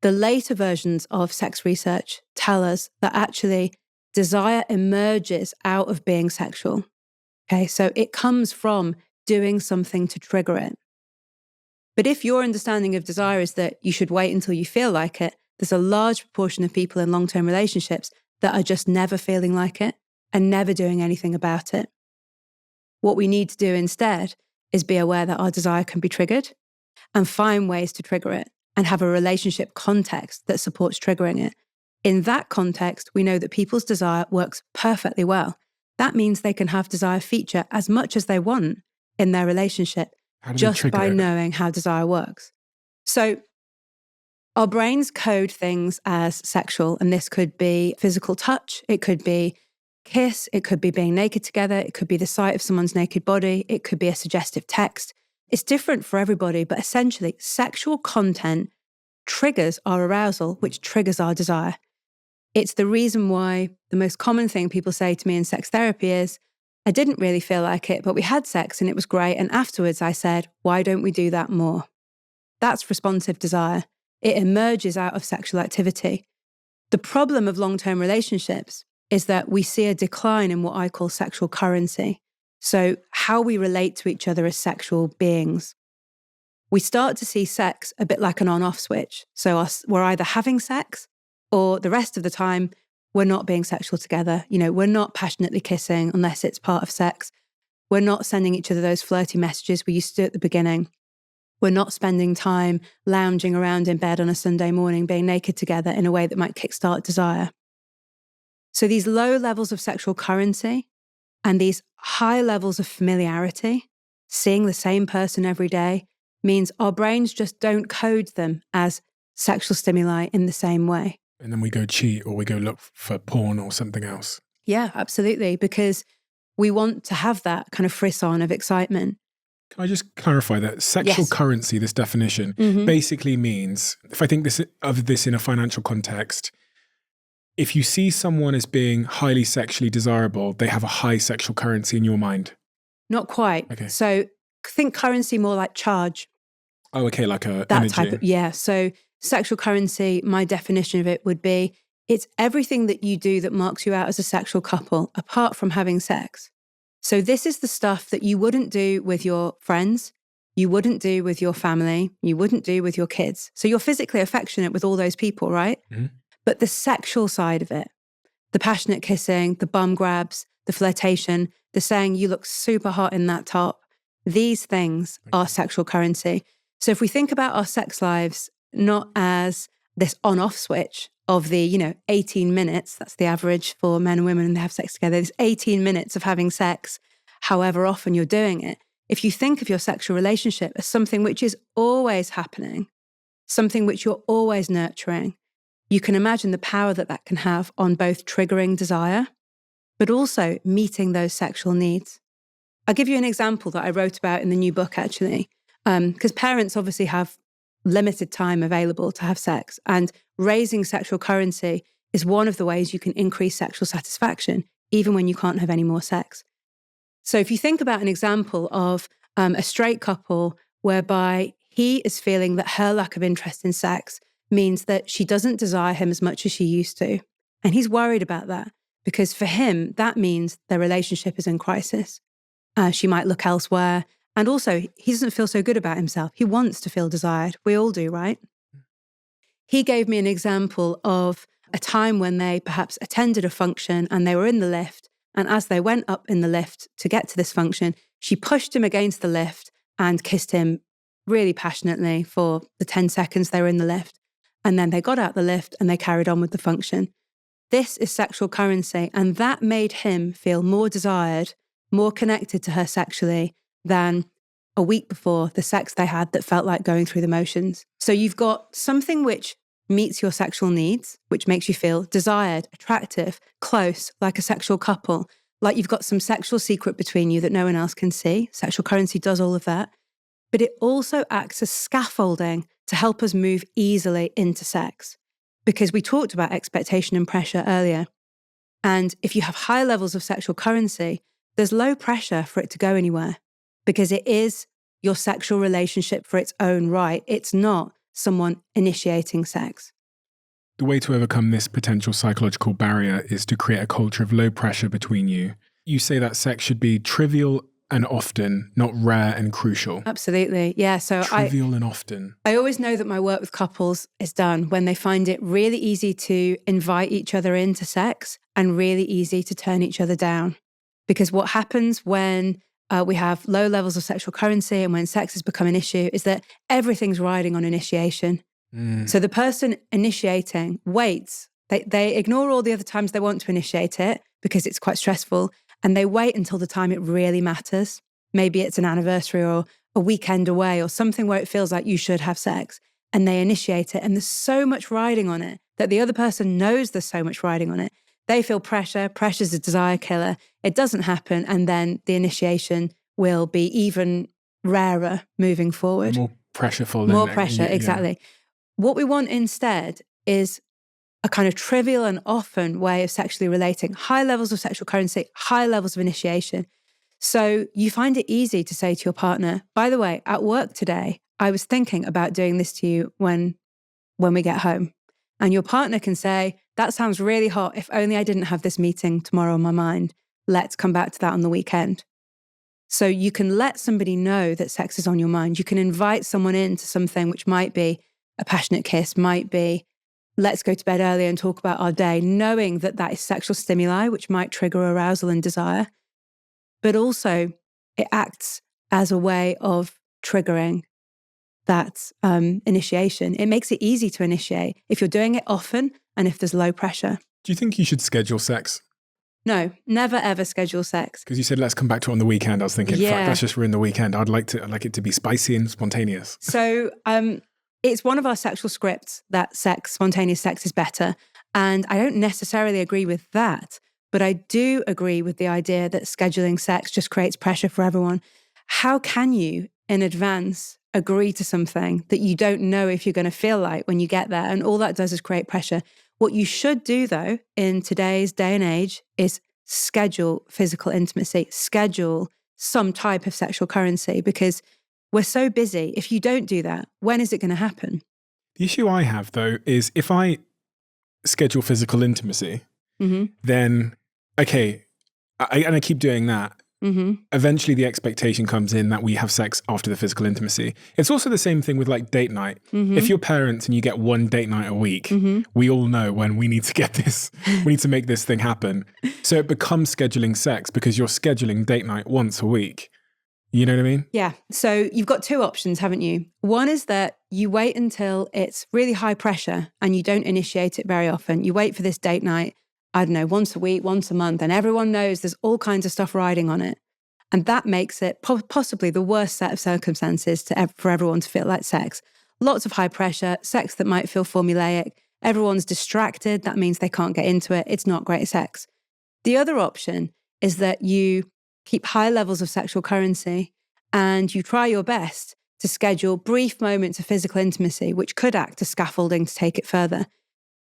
The later versions of sex research tell us that actually desire emerges out of being sexual. Okay, so it comes from doing something to trigger it. But if your understanding of desire is that you should wait until you feel like it, there's a large proportion of people in long-term relationships that are just never feeling like it and never doing anything about it. What we need to do instead is be aware that our desire can be triggered and find ways to trigger it. and have a relationship context that supports triggering it. In that context, we know that people's desire works perfectly well. That means they can have desire feature as much as they want in their relationship just by knowing how desire works. So our brains code things as sexual, and this could be physical touch, it could be kiss, it could be being naked together, it could be the sight of someone's naked body, it could be a suggestive text. It's different for everybody, but essentially sexual content triggers our arousal, which triggers our desire. It's the reason why the most common thing people say to me in sex therapy is, I didn't really feel like it, but we had sex and it was great. And afterwards I said, why don't we do that more? That's responsive desire. It emerges out of sexual activity. The problem of long-term relationships is that we see a decline in what I call sexual currency. So how we relate to each other as sexual beings. We start to see sex a bit like an on-off switch. So we're either having sex or the rest of the time we're not being sexual together. You know, we're not passionately kissing unless it's part of sex. We're not sending each other those flirty messages we used to at the beginning. We're not spending time lounging around in bed on a Sunday morning, being naked together in a way that might kickstart desire. So these low levels of sexual currency and these high levels of familiarity, seeing the same person every day, means our brains just don't code them as sexual stimuli in the same way. And then we go cheat or we go look for porn or something else. Yeah, absolutely. Because we want to have that kind of frisson of excitement. Can I just clarify that sexual currency, this definition, basically means, if I think of this in a financial context, if you see someone as being highly sexually desirable, they have a high sexual currency in your mind. Not quite. Okay. So think currency more like charge. Oh, okay, like a that energy. type of, yeah. So sexual currency, my definition of it would be, it's everything that you do that marks you out as a sexual couple, apart from having sex. So this is the stuff that you wouldn't do with your friends, you wouldn't do with your family, you wouldn't do with your kids. So you're physically affectionate with all those people, right? Mm-hmm. But the sexual side of it, the passionate kissing, the bum grabs, the flirtation, the saying you look super hot in that top, these things are sexual currency. So if we think about our sex lives not as this on-off switch of the, 18 minutes, that's the average for men and women when they have sex together, this 18 minutes of having sex, however often you're doing it. If you think of your sexual relationship as something which is always happening, something which you're always nurturing, you can imagine the power that can have on both triggering desire, but also meeting those sexual needs. I'll give you an example that I wrote about in the new book, actually, because parents obviously have limited time available to have sex, and raising sexual currency is one of the ways you can increase sexual satisfaction, even when you can't have any more sex. So if you think about an example of a straight couple whereby he is feeling that her lack of interest in sex means that she doesn't desire him as much as she used to, and he's worried about that because for him, that means their relationship is in crisis. She might look elsewhere. And also, he doesn't feel so good about himself. He wants to feel desired. We all do, right? He gave me an example of a time when they perhaps attended a function and they were in the lift. And as they went up in the lift to get to this function, she pushed him against the lift and kissed him really passionately for the 10 seconds they were in the lift. And then they got out the lift and they carried on with the function. This is sexual currency. And that made him feel more desired, more connected to her sexually than a week before the sex they had that felt like going through the motions. So you've got something which meets your sexual needs, which makes you feel desired, attractive, close, like a sexual couple, like you've got some sexual secret between you that no one else can see. Sexual currency does all of that. But it also acts as scaffolding to help us move easily into sex. Because we talked about expectation and pressure earlier. And if you have high levels of sexual currency, there's low pressure for it to go anywhere. Because it is your sexual relationship for its own right. It's not someone initiating sex. The way to overcome this potential psychological barrier is to create a culture of low pressure between you. You say that sex should be trivial and often, not rare and crucial. Absolutely. Yeah. So trivial and often. I always know that my work with couples is done when they find it really easy to invite each other into sex and really easy to turn each other down. Because what happens when we have low levels of sexual currency and when sex has become an issue is that everything's riding on initiation. So the person initiating waits. They ignore all the other times they want to initiate it because it's quite stressful, and they wait until the time it really matters. Maybe it's an anniversary or a weekend away or something where it feels like you should have sex, and they initiate it. And there's so much riding on it that the other person knows there's so much riding on it. They feel pressure. Pressure's a desire killer. It doesn't happen. And then the initiation will be even rarer moving forward. More pressureful. More pressure, exactly. What we want instead is a kind of trivial and often way of sexually relating, high levels of sexual currency, high levels of initiation. So you find it easy to say to your partner, by the way, at work today, I was thinking about doing this to you when we get home. And your partner can say, that sounds really hot. If only I didn't have this meeting tomorrow on my mind. Let's come back to that on the weekend. So you can let somebody know that sex is on your mind. You can invite someone into something which might be a passionate kiss, might be, let's go to bed early and talk about our day, knowing that that is sexual stimuli, which might trigger arousal and desire. But also it acts as a way of triggering that initiation. It makes it easy to initiate if you're doing it often and if there's low pressure. Do you think you should schedule sex? No, never ever schedule sex. Because you said, let's come back to it on the weekend. I was thinking, fuck, that's just ruin the weekend. I'd like it to be spicy and spontaneous. So it's one of our sexual scripts that spontaneous sex is better. And I don't necessarily agree with that, but I do agree with the idea that scheduling sex just creates pressure for everyone. How can you in advance agree to something that you don't know if you're going to feel like when you get there? And all that does is create pressure. What you should do, though, in today's day and age is schedule physical intimacy, schedule some type of sexual currency, because we're so busy. If you don't do that, when is it going to happen? The issue I have, though, is if I schedule physical intimacy, then, okay, and I keep doing that, eventually the expectation comes in that we have sex after the physical intimacy. It's also the same thing with like date night. If you're parents and you get one date night a week, we all know when we need to get this, we need to make this thing happen. So it becomes scheduling sex because you're scheduling date night once a week. You know what I mean? Yeah. So you've got two options, haven't you? One is that you wait until it's really high pressure and you don't initiate it very often. You wait for this date night, I don't know, once a week, once a month, and everyone knows there's all kinds of stuff riding on it. And that makes it possibly the worst set of circumstances for everyone to feel like sex. Lots of high pressure, sex that might feel formulaic. Everyone's distracted. That means they can't get into it. It's not great sex. The other option is that you keep high levels of sexual currency and you try your best to schedule brief moments of physical intimacy, which could act as scaffolding to take it further.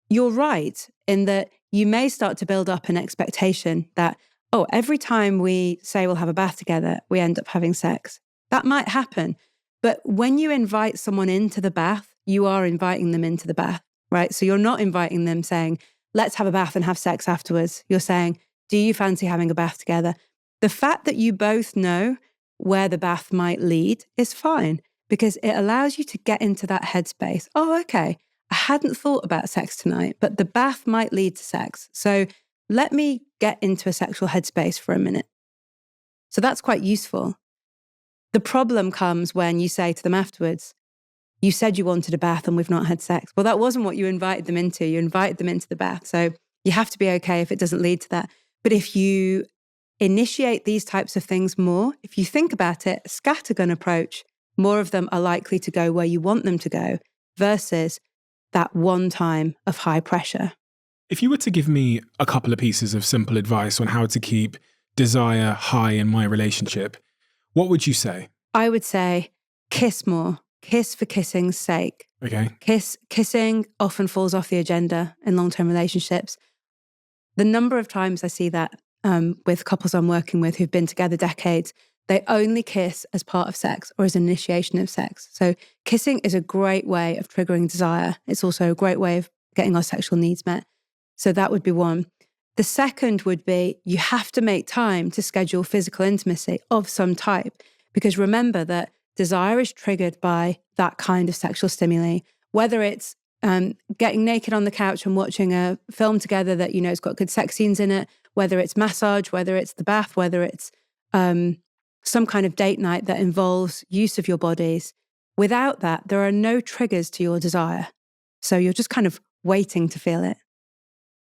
You're right in that you may start to build up an expectation that, oh, every time we say we'll have a bath together, we end up having sex. That might happen. But when you invite someone into the bath, you are inviting them into the bath, right? So you're not inviting them saying, let's have a bath and have sex afterwards. You're saying, do you fancy having a bath together? The fact that you both know where the bath might lead is fine because it allows you to get into that headspace. Oh, okay. I hadn't thought about sex tonight, but the bath might lead to sex. So let me get into a sexual headspace for a minute. So that's quite useful. The problem comes when you say to them afterwards, you said you wanted a bath and we've not had sex. Well, that wasn't what you invited them into. You invited them into the bath. So you have to be okay if it doesn't lead to that. But if you initiate these types of things more, if you think about it, a scattergun approach, more of them are likely to go where you want them to go versus that one time of high pressure. If you were to give me a couple of pieces of simple advice on how to keep desire high in my relationship, what would you say? I would say kiss more. Kiss for kissing's sake. Okay. Kissing often falls off the agenda in long-term relationships. The number of times I see that with couples I'm working with who've been together decades, they only kiss as part of sex or as an initiation of sex. So kissing is a great way of triggering desire. It's also a great way of getting our sexual needs met. So that would be one. The second would be you have to make time to schedule physical intimacy of some type, because remember that desire is triggered by that kind of sexual stimuli, whether it's getting naked on the couch and watching a film together that you know has got good sex scenes in it, whether it's massage, whether it's the bath, whether it's some kind of date night that involves use of your bodies. Without that, there are no triggers to your desire. So you're just kind of waiting to feel it.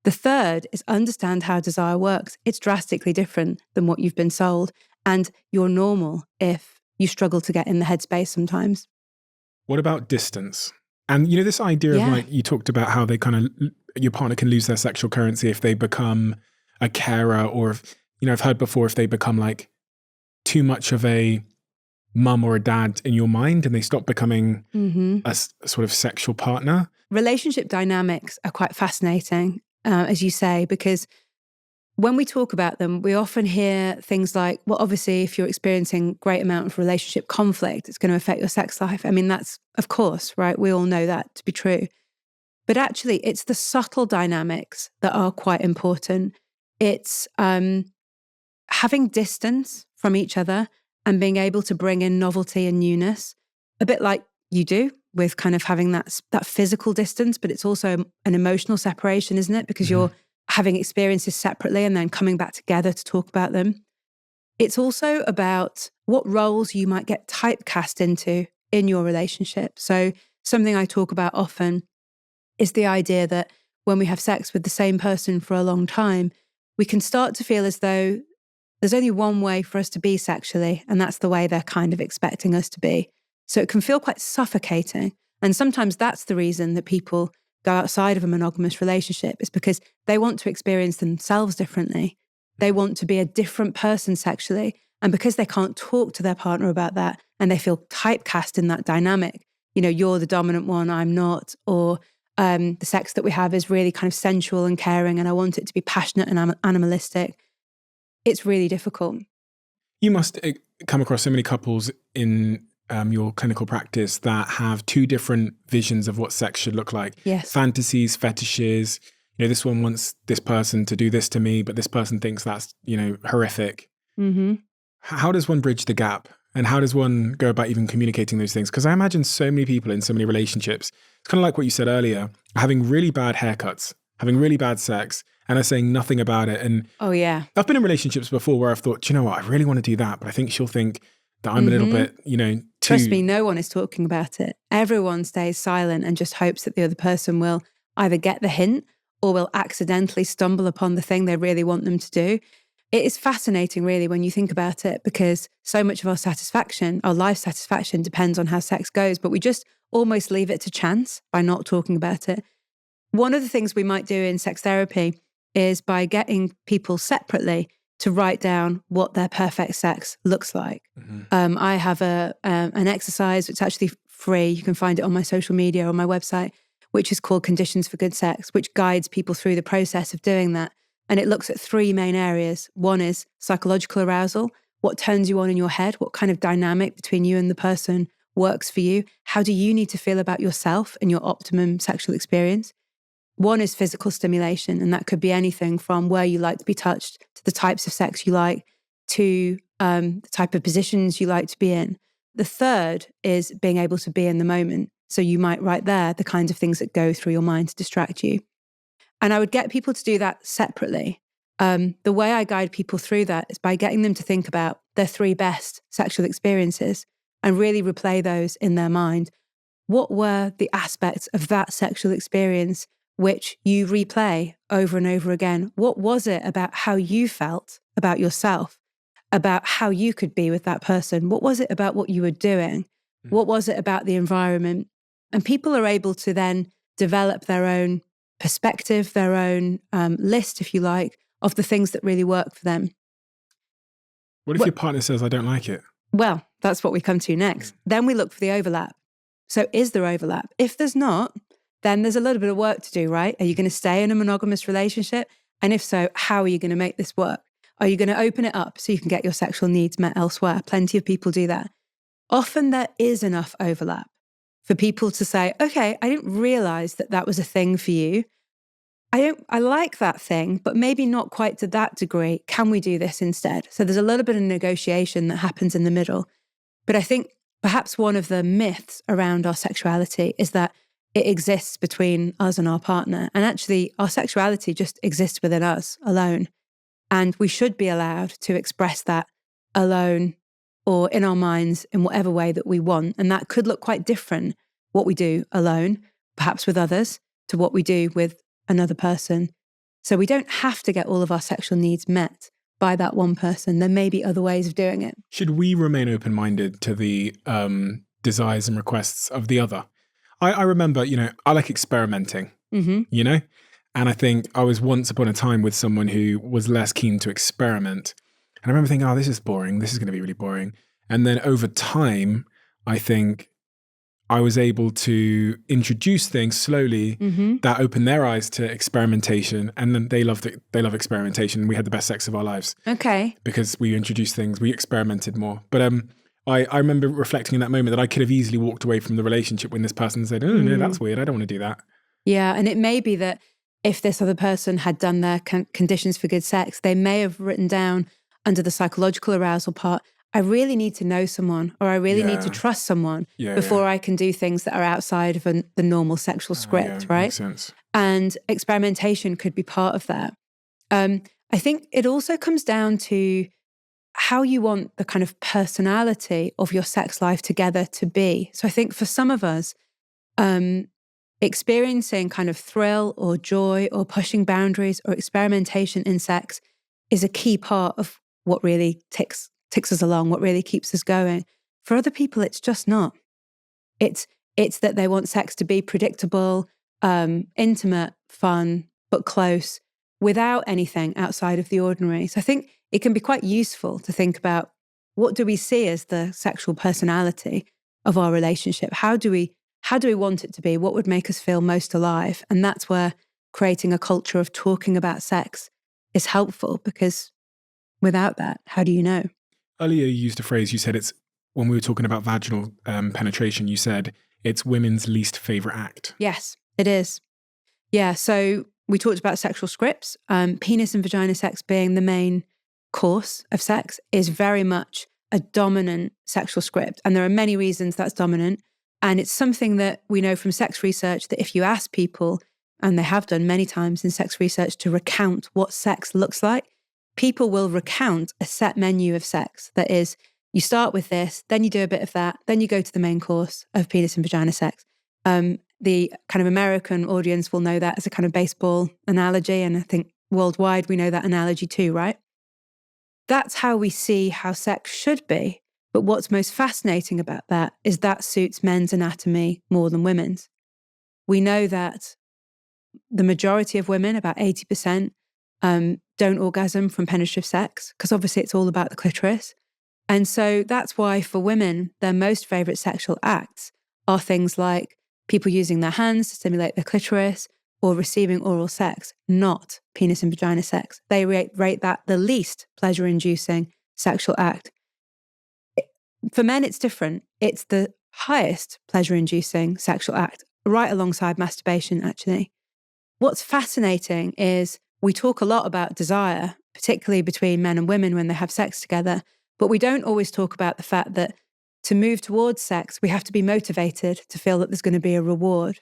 The third is understand how desire works. It's drastically different than what you've been sold. And you're normal if you struggle to get in the headspace sometimes. What about distance? And this idea of like, you talked about how they kind of, your partner can lose their sexual currency if they become a carer, or if, I've heard before, if they become like too much of a mum or a dad in your mind and they stop becoming a sort of sexual partner. Relationship dynamics are quite fascinating, as you say, because when we talk about them, we often hear things like, well, obviously, if you're experiencing great amount of relationship conflict, it's going to affect your sex life. I mean, that's, of course, right? We all know that to be true. But actually, it's the subtle dynamics that are quite important. It's having distance from each other and being able to bring in novelty and newness, a bit like you do with kind of having that physical distance, but it's also an emotional separation, isn't it? Because you're having experiences separately and then coming back together to talk about them. It's also about what roles you might get typecast into in your relationship. So something I talk about often is the idea that when we have sex with the same person for a long time, we can start to feel as though there's only one way for us to be sexually, and that's the way they're kind of expecting us to be. So it can feel quite suffocating. And sometimes that's the reason that people go outside of a monogamous relationship, is because they want to experience themselves differently. They want to be a different person sexually. And because they can't talk to their partner about that and they feel typecast in that dynamic, you're the dominant one, I'm not, or the sex that we have is really kind of sensual and caring and I want it to be passionate and animalistic. It's really difficult. You must come across so many couples in your clinical practice that have two different visions of what sex should look like. Yes. Fantasies, fetishes. This one wants this person to do this to me, but this person thinks that's, horrific. Mm-hmm. How does one bridge the gap? And how does one go about even communicating those things? Because I imagine so many people in so many relationships, it's kind of like what you said earlier, having really bad haircuts, having really bad sex, and are saying nothing about it. And oh, yeah. I've been in relationships before where I've thought, do you know what? I really want to do that, but I think she'll think that I'm a little bit, too... Trust me, no one is talking about it. Everyone stays silent and just hopes that the other person will either get the hint or will accidentally stumble upon the thing they really want them to do. It is fascinating, really, when you think about it, because so much of our satisfaction, our life satisfaction, depends on how sex goes, but we just almost leave it to chance by not talking about it. One of the things we might do in sex therapy is by getting people separately to write down what their perfect sex looks like. Mm-hmm. I have an exercise, it's actually free, you can find it on my social media or my website, which is called Conditions for Good Sex, which guides people through the process of doing that. And it looks at three main areas. One is psychological arousal, what turns you on in your head, what kind of dynamic between you and the person works for you. How do you need to feel about yourself and your optimum sexual experience? One is physical stimulation, and that could be anything from where you like to be touched to the types of sex you like to the type of positions you like to be in. The third is being able to be in the moment. So you might write there the kinds of things that go through your mind to distract you. And I would get people to do that separately. The way I guide people through that is by getting them to think about their three best sexual experiences and really replay those in their mind. What were the aspects of that sexual experience which you replay over and over again? What was it about how you felt about yourself, about how you could be with that person? What was it about what you were doing? What was it about the environment? And people are able to then develop their own perspective, their own list, if you like, of the things that really work for them. What if your partner says, I don't like it? Well, that's what we come to next. Then we look for the overlap. So is there overlap? If there's not, then there's a little bit of work to do, right? Are you going to stay in a monogamous relationship? And if so, how are you going to make this work? Are you going to open it up so you can get your sexual needs met elsewhere? Plenty of people do that. Often there is enough overlap for people to say, okay, I didn't realize that that was a thing for you. I like that thing, but maybe not quite to that degree. Can we do this instead? So there's a little bit of negotiation that happens in the middle. But I think perhaps one of the myths around our sexuality is that it exists between us and our partner. And actually, our sexuality just exists within us alone. And we should be allowed to express that alone or in our minds in whatever way that we want. And that could look quite different, what we do alone, perhaps with others, to what we do with another person. So we don't have to get all of our sexual needs met by that one person. There may be other ways of doing it. Should we remain open-minded to the desires and requests of the other? I remember, I like experimenting, and I think I was once upon a time with someone who was less keen to experiment. And I remember thinking, this is boring. This is going to be really boring. And then over time, I think I was able to introduce things slowly that opened their eyes to experimentation. And then they love experimentation. We had the best sex of our lives. Okay. Because we introduced things, we experimented more. But I remember reflecting in that moment that I could have easily walked away from the relationship when this person said, oh, no, that's weird. I don't want to do that. Yeah. And it may be that if this other person had done their conditions for good sex, they may have written down under the psychological arousal part, I really need to know someone, or I really need to trust someone before I can do things that are outside of the normal sexual script, right? Makes sense. And experimentation could be part of that. I think it also comes down to how you want the kind of personality of your sex life together to be. So I think for some of us, experiencing kind of thrill or joy or pushing boundaries or experimentation in sex is a key part of what really ticks us along, what really keeps us going. For other people, it's just not. It's that they want sex to be predictable, intimate, fun, but close, without anything outside of the ordinary. So I think it can be quite useful to think about, what do we see as the sexual personality of our relationship? How do we want it to be? What would make us feel most alive? And that's where creating a culture of talking about sex is helpful, because without that, how do you know? Earlier, you used a phrase, you said when we were talking about vaginal penetration, you said it's women's least favorite act. Yes, it is. Yeah, so we talked about sexual scripts. Penis and vagina sex being the main course of sex is very much a dominant sexual script. And there are many reasons that's dominant. And it's something that we know from sex research that if you ask people, and they have done many times in sex research, to recount what sex looks like, people will recount a set menu of sex. That is, you start with this, then you do a bit of that, then you go to the main course of penis and vagina sex. The kind of American audience will know that as a kind of baseball analogy. And I think worldwide, we know that analogy too, right? That's how we see how sex should be. But what's most fascinating about that is that suits men's anatomy more than women's. We know that the majority of women, about 80%, don't orgasm from penetrative sex, because obviously it's all about the clitoris. And so that's why for women, their most favorite sexual acts are things like people using their hands to stimulate their clitoris or receiving oral sex, not penis and vagina sex. They rate that the least pleasure-inducing sexual act. For men, it's different. It's the highest pleasure-inducing sexual act, right alongside masturbation, actually. What's fascinating is we talk a lot about desire, particularly between men and women when they have sex together, but we don't always talk about the fact that to move towards sex, we have to be motivated to feel that there's going to be a reward.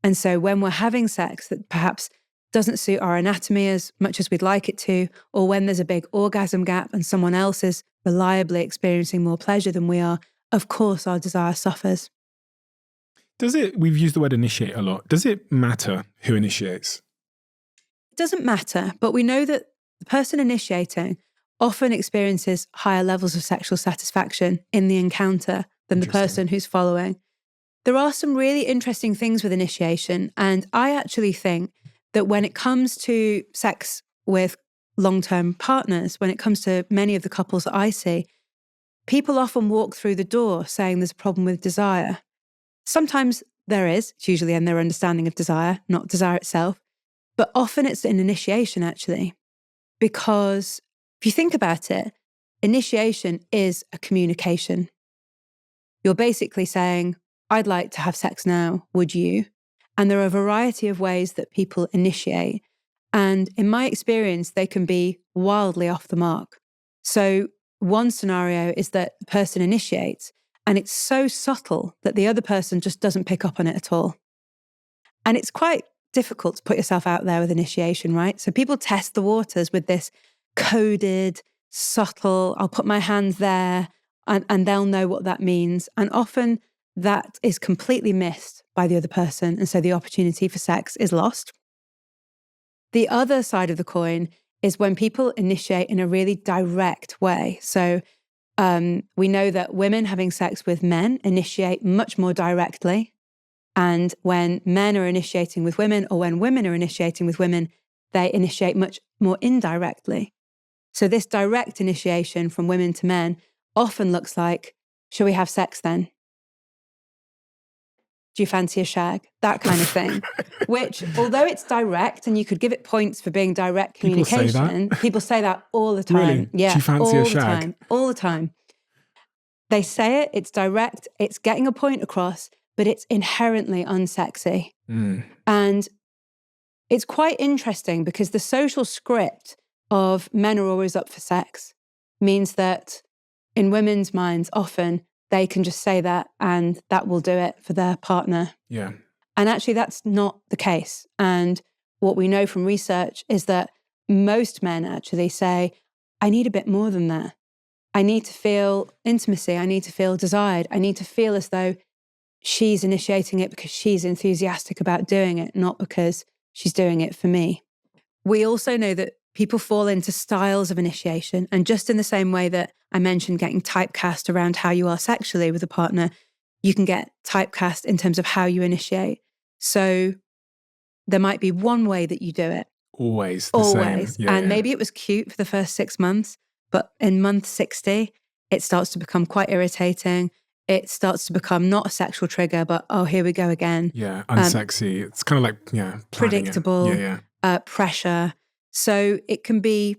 And so when we're having sex that perhaps doesn't suit our anatomy as much as we'd like it to, or when there's a big orgasm gap and someone else is reliably experiencing more pleasure than we are, of course our desire suffers. We've used the word initiate a lot. Does it matter who initiates? It doesn't matter, but we know that the person initiating often experiences higher levels of sexual satisfaction in the encounter than the person who's following. There are some really interesting things with initiation, and I actually think that when it comes to sex with long-term partners, when it comes to many of the couples that I see, people often walk through the door saying there's a problem with desire. Sometimes there is, it's usually in their understanding of desire, not desire itself, but often it's an initiation actually, because if you think about it, initiation is a communication. You're basically saying, I'd like to have sex now, would you? And there are a variety of ways that people initiate. And in my experience, they can be wildly off the mark. So one scenario is that the person initiates and it's so subtle that the other person just doesn't pick up on it at all. And it's quite difficult to put yourself out there with initiation, right? So people test the waters with this coded, subtle, I'll put my hand there and they'll know what that means. And often that is completely missed by the other person. And so the opportunity for sex is lost. The other side of the coin is when people initiate in a really direct way. So we know that women having sex with men initiate much more directly. And when men are initiating with women, or when women are initiating with women, they initiate much more indirectly. So this direct initiation from women to men often looks like, shall we have sex then? Do you fancy a shag? That kind of thing. Which, although it's direct and you could give it points for being direct communication, people say that all the time. Really? Yeah, Do you fancy all a the shag? time. All the time. They say it, it's direct, it's getting a point across, but it's inherently unsexy. And it's quite interesting because the social script of men are always up for sex means that in women's minds, often they can just say that and that will do it for their partner. Yeah. And actually, that's not the case. And what we know from research is that most men actually say, I need a bit more than that. I need to feel intimacy. I need to feel desired. I need to feel as though she's initiating it because she's enthusiastic about doing it, not because she's doing it for me. We also know that people fall into styles of initiation. And just in the same way that I mentioned getting typecast around how you are sexually with a partner, you can get typecast in terms of how you initiate. So there might be one way that you do it. Always the same. Yeah, and maybe it was cute for the first 6 months, but in month 60, it starts to become quite irritating. It starts to become not a sexual trigger, but, oh, here we go again. Yeah, unsexy. It's kind of like, predictable, pressure. So it can be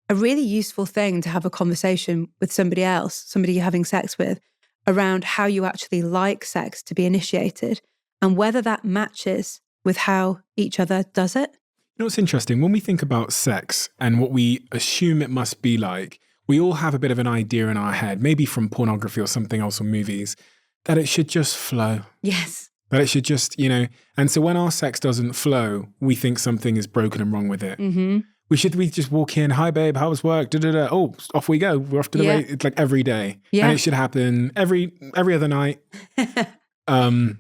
a really useful thing to have a conversation with somebody else, somebody you're having sex with, around how you actually like sex to be initiated and whether that matches with how each other does it. You know what's interesting? When we think about sex and what we assume it must be like, we all have a bit of an idea in our head, maybe from pornography or something else or movies, that it should just flow. Yes. That it should just, and so when our sex doesn't flow, we think something is broken and wrong with it. Mm-hmm. We just walk in, hi babe, how was work? Da-da-da. Oh, off we go. We're off to the race. It's like every day. Yeah. And it should happen every other night. And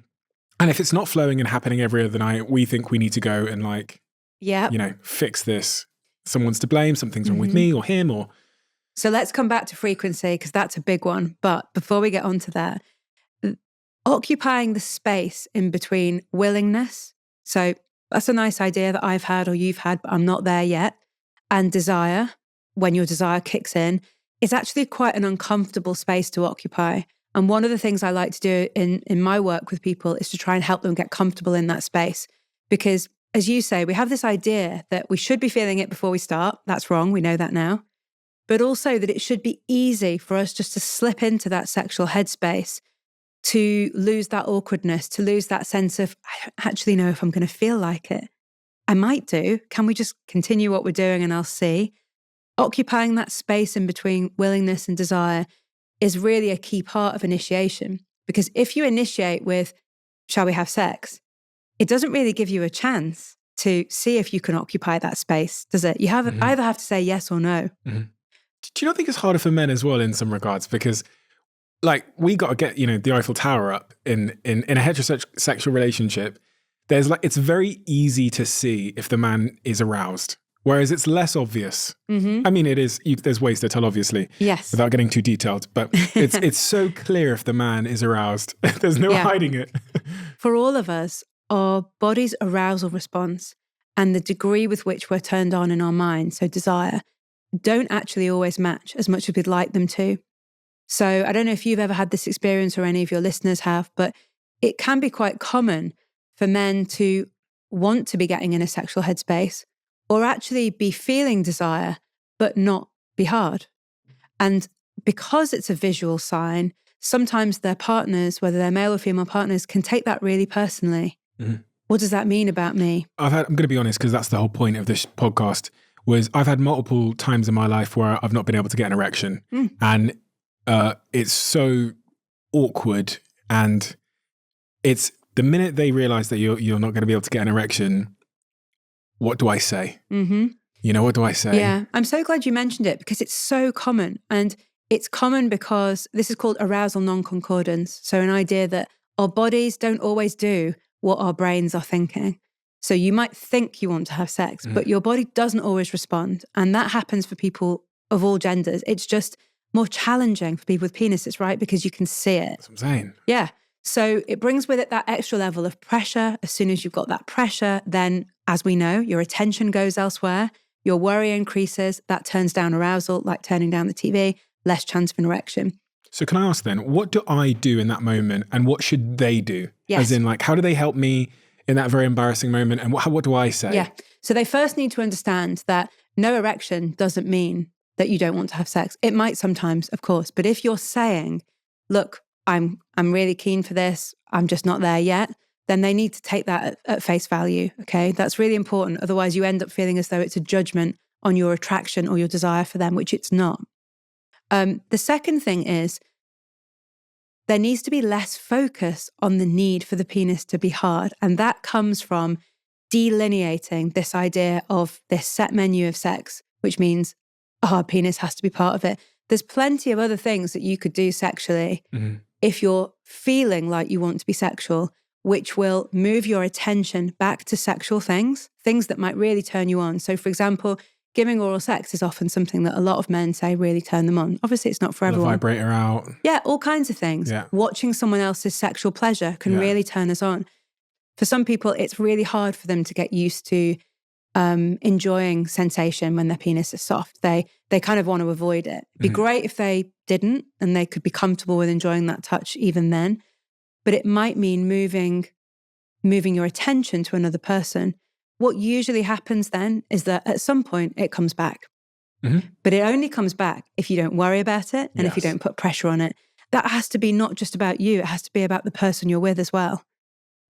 if it's not flowing and happening every other night, we think we need to go and fix this. Someone's to blame, something's wrong with me or him or... So let's come back to frequency because that's a big one. But before we get on to that, occupying the space in between willingness. So that's a nice idea that I've had or you've had, but I'm not there yet. And desire, when your desire kicks in, is actually quite an uncomfortable space to occupy. And one of the things I like to do in my work with people is to try and help them get comfortable in that space. Because as you say, we have this idea that we should be feeling it before we start. That's wrong. We know that now. But also that it should be easy for us just to slip into that sexual headspace, to lose that awkwardness, to lose that sense of, I don't actually know if I'm going to feel like it. I might do. Can we just continue what we're doing and I'll see? Occupying that space in between willingness and desire is really a key part of initiation. Because if you initiate with, shall we have sex? It doesn't really give you a chance to see if you can occupy that space, does it? You either have to say yes or no. Mm-hmm. Do you not think it's harder for men as well in some regards? Because we got to get, the Eiffel Tower up in a heterosexual relationship. It's very easy to see if the man is aroused, whereas it's less obvious. Mm-hmm. I mean, it is, there's ways to tell, obviously. Yes. Without getting too detailed, but it's so clear if the man is aroused. There's no hiding it. For all of us, our body's arousal response and the degree with which we're turned on in our mind, so desire, don't actually always match as much as we'd like them to. So I don't know if you've ever had this experience or any of your listeners have, but it can be quite common for men to want to be getting in a sexual headspace or actually be feeling desire, but not be hard. And because it's a visual sign, sometimes their partners, whether they're male or female partners, can take that really personally. Mm-hmm. What does that mean about me? I'm going to be honest, because that's the whole point of this podcast, was I've had multiple times in my life where I've not been able to get an erection. And it's so awkward. And it's the minute they realize that you're not going to be able to get an erection, what do I say? Mm-hmm. What do I say? Yeah, I'm so glad you mentioned it because it's so common. And it's common because this is called arousal non-concordance. So an idea that our bodies don't always do what our brains are thinking. So you might think you want to have sex, but your body doesn't always respond. And that happens for people of all genders. It's just more challenging for people with penises, right? Because you can see it. That's what I'm saying. Yeah. So it brings with it that extra level of pressure. As soon as you've got that pressure, then as we know, your attention goes elsewhere, your worry increases, that turns down arousal, like turning down the TV, less chance of an erection. So can I ask then, what do I do in that moment and what should they do? Yes. As in, like, how do they help me in that very embarrassing moment? And what do I say? Yeah. So they first need to understand that no erection doesn't mean that you don't want to have sex. It might sometimes, of course, but if you're saying, look, I'm really keen for this, I'm just not there yet, then they need to take that at face value, okay? That's really important. Otherwise, you end up feeling as though it's a judgment on your attraction or your desire for them, which it's not. The second thing is there needs to be less focus on the need for the penis to be hard. And that comes from delineating this idea of this set menu of sex, which means a hard penis has to be part of it. There's plenty of other things that you could do sexually if you're feeling like you want to be sexual, which will move your attention back to sexual things that might really turn you on. So for example, giving oral sex is often something that a lot of men say really turn them on. Obviously, it's not for The everyone. vibrator out. Yeah, all kinds of things. Yeah. Watching someone else's sexual pleasure can really turn us on. For some people, it's really hard for them to get used to enjoying sensation when their penis is soft. They kind of want to avoid it. It'd be great if they didn't and they could be comfortable with enjoying that touch even then. But it might mean moving your attention to another person. What usually happens then is that at some point it comes back. But it only comes back if you don't worry about it and if you don't put pressure on it. That has to be not just about you, it has to be about the person you're with as well.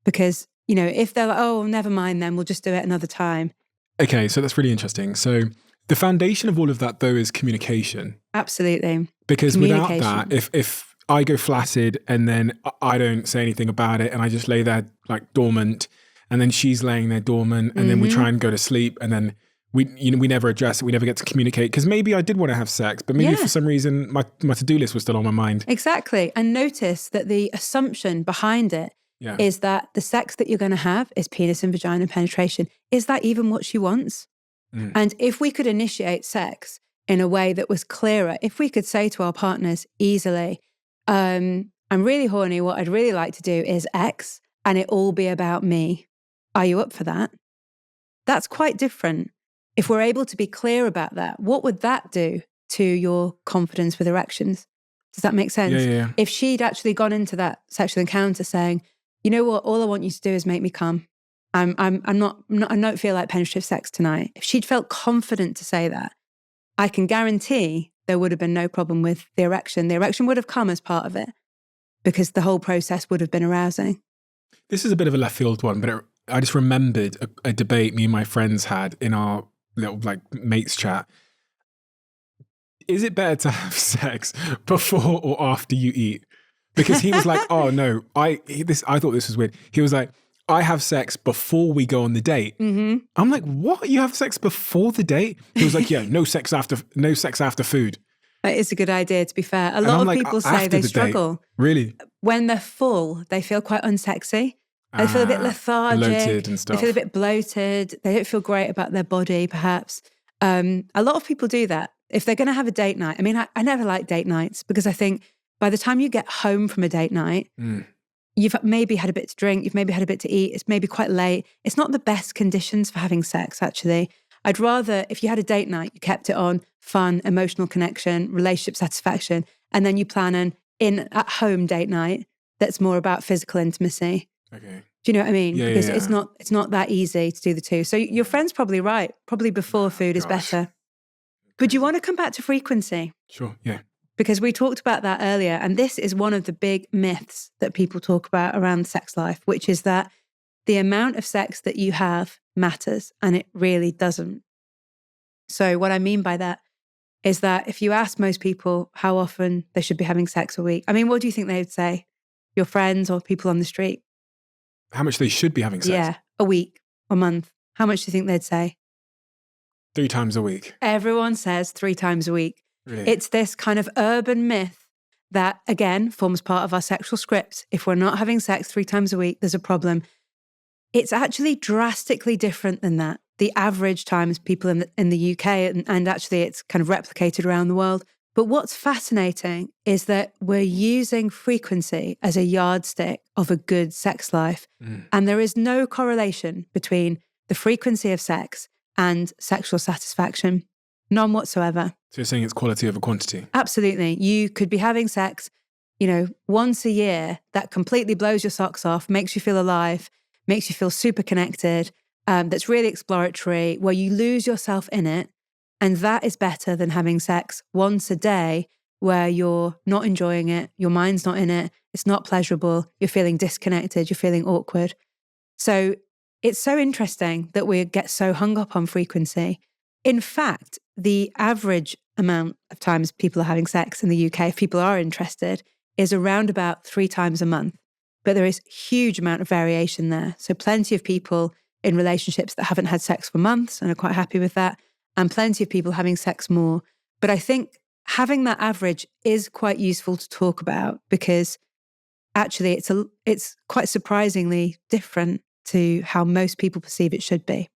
Because, you know, if they're like, oh, never mind then, we'll just do it another time. Okay, so that's really interesting. So the foundation of all of that, though, is communication. Absolutely. Because without that, if I go flaccid and then I don't say anything about it and I just lay there like dormant, and then she's laying there dormant, and then we try and go to sleep, and then we never address it, we never get to communicate. Because maybe I did want to have sex, but maybe for some reason my to-do list was still on my mind. Exactly. And notice that the assumption behind it is that the sex that you're going to have is penis and vagina penetration. Is that even what she wants? And if we could initiate sex in a way that was clearer, if we could say to our partners easily, I'm really horny, what I'd really like to do is X, and it all be about me. Are you up for that? That's quite different. If we're able to be clear about that, what would that do to your confidence with erections? Does that make sense? Yeah. If she'd actually gone into that sexual encounter saying, you know what, all I want you to do is make me come. I don't feel like penetrative sex tonight. If she'd felt confident to say that, I can guarantee there would have been no problem with the erection. The erection would have come as part of it because the whole process would have been arousing. This is a bit of a left field one, but I just remembered a debate me and my friends had in our little like mates chat. Is it better to have sex before or after you eat? Because he was like, oh no, I thought this was weird. He was like, I have sex before we go on the date. I'm like, what? You have sex before the date? He was like, yeah, no sex after food. That is a good idea, to be fair. A lot of people say they struggle. Really? When they're full, they feel quite unsexy. They feel a bit lethargic. Bloated and stuff. They feel a bit bloated. They don't feel great about their body, perhaps. A lot of people do that. If they're going to have a date night, I mean, I never like date nights because I think by the time you get home from a date night, you've maybe had a bit to drink, you've maybe had a bit to eat, it's maybe quite late. It's not the best conditions for having sex, actually. I'd rather, if you had a date night, you kept it on fun, emotional connection, relationship satisfaction, and then you plan an at-home date night that's more about physical intimacy. Okay. Do you know what I mean? Yeah, because yeah. it's not that easy to do the two. So your friend's probably right. Probably before food is better. But do you want to come back to frequency? Sure, yeah. Because we talked about that earlier, and this is one of the big myths that people talk about around sex life, which is that the amount of sex that you have matters, and it really doesn't. So what I mean by that is that if you ask most people how often they should be having sex a week, I mean, what do you think they would say? Your friends or people on the street? How much they should be having sex? Yeah, a week, a month. How much do you think they'd say? 3 times a week. Everyone says 3 times a week. Really? It's this kind of urban myth that, again, forms part of our sexual script. If we're not having sex 3 times a week, there's a problem. It's actually drastically different than that. The average times people in the UK, and actually it's kind of replicated around the world. But what's fascinating is that we're using frequency as a yardstick of a good sex life. And there is no correlation between the frequency of sex and sexual satisfaction. None whatsoever. So you're saying it's quality over quantity? Absolutely. You could be having sex, once a year that completely blows your socks off, makes you feel alive, makes you feel super connected, that's really exploratory, where you lose yourself in it. And that is better than having sex once a day where you're not enjoying it, your mind's not in it, it's not pleasurable, you're feeling disconnected, you're feeling awkward. So it's so interesting that we get so hung up on frequency. In fact, the average amount of times people are having sex in the UK, if people are interested, is around about 3 times a month. But there is a huge amount of variation there. So plenty of people in relationships that haven't had sex for months and are quite happy with that, and plenty of people having sex more. But I think having that average is quite useful to talk about, because actually it's quite surprisingly different to how most people perceive it should be.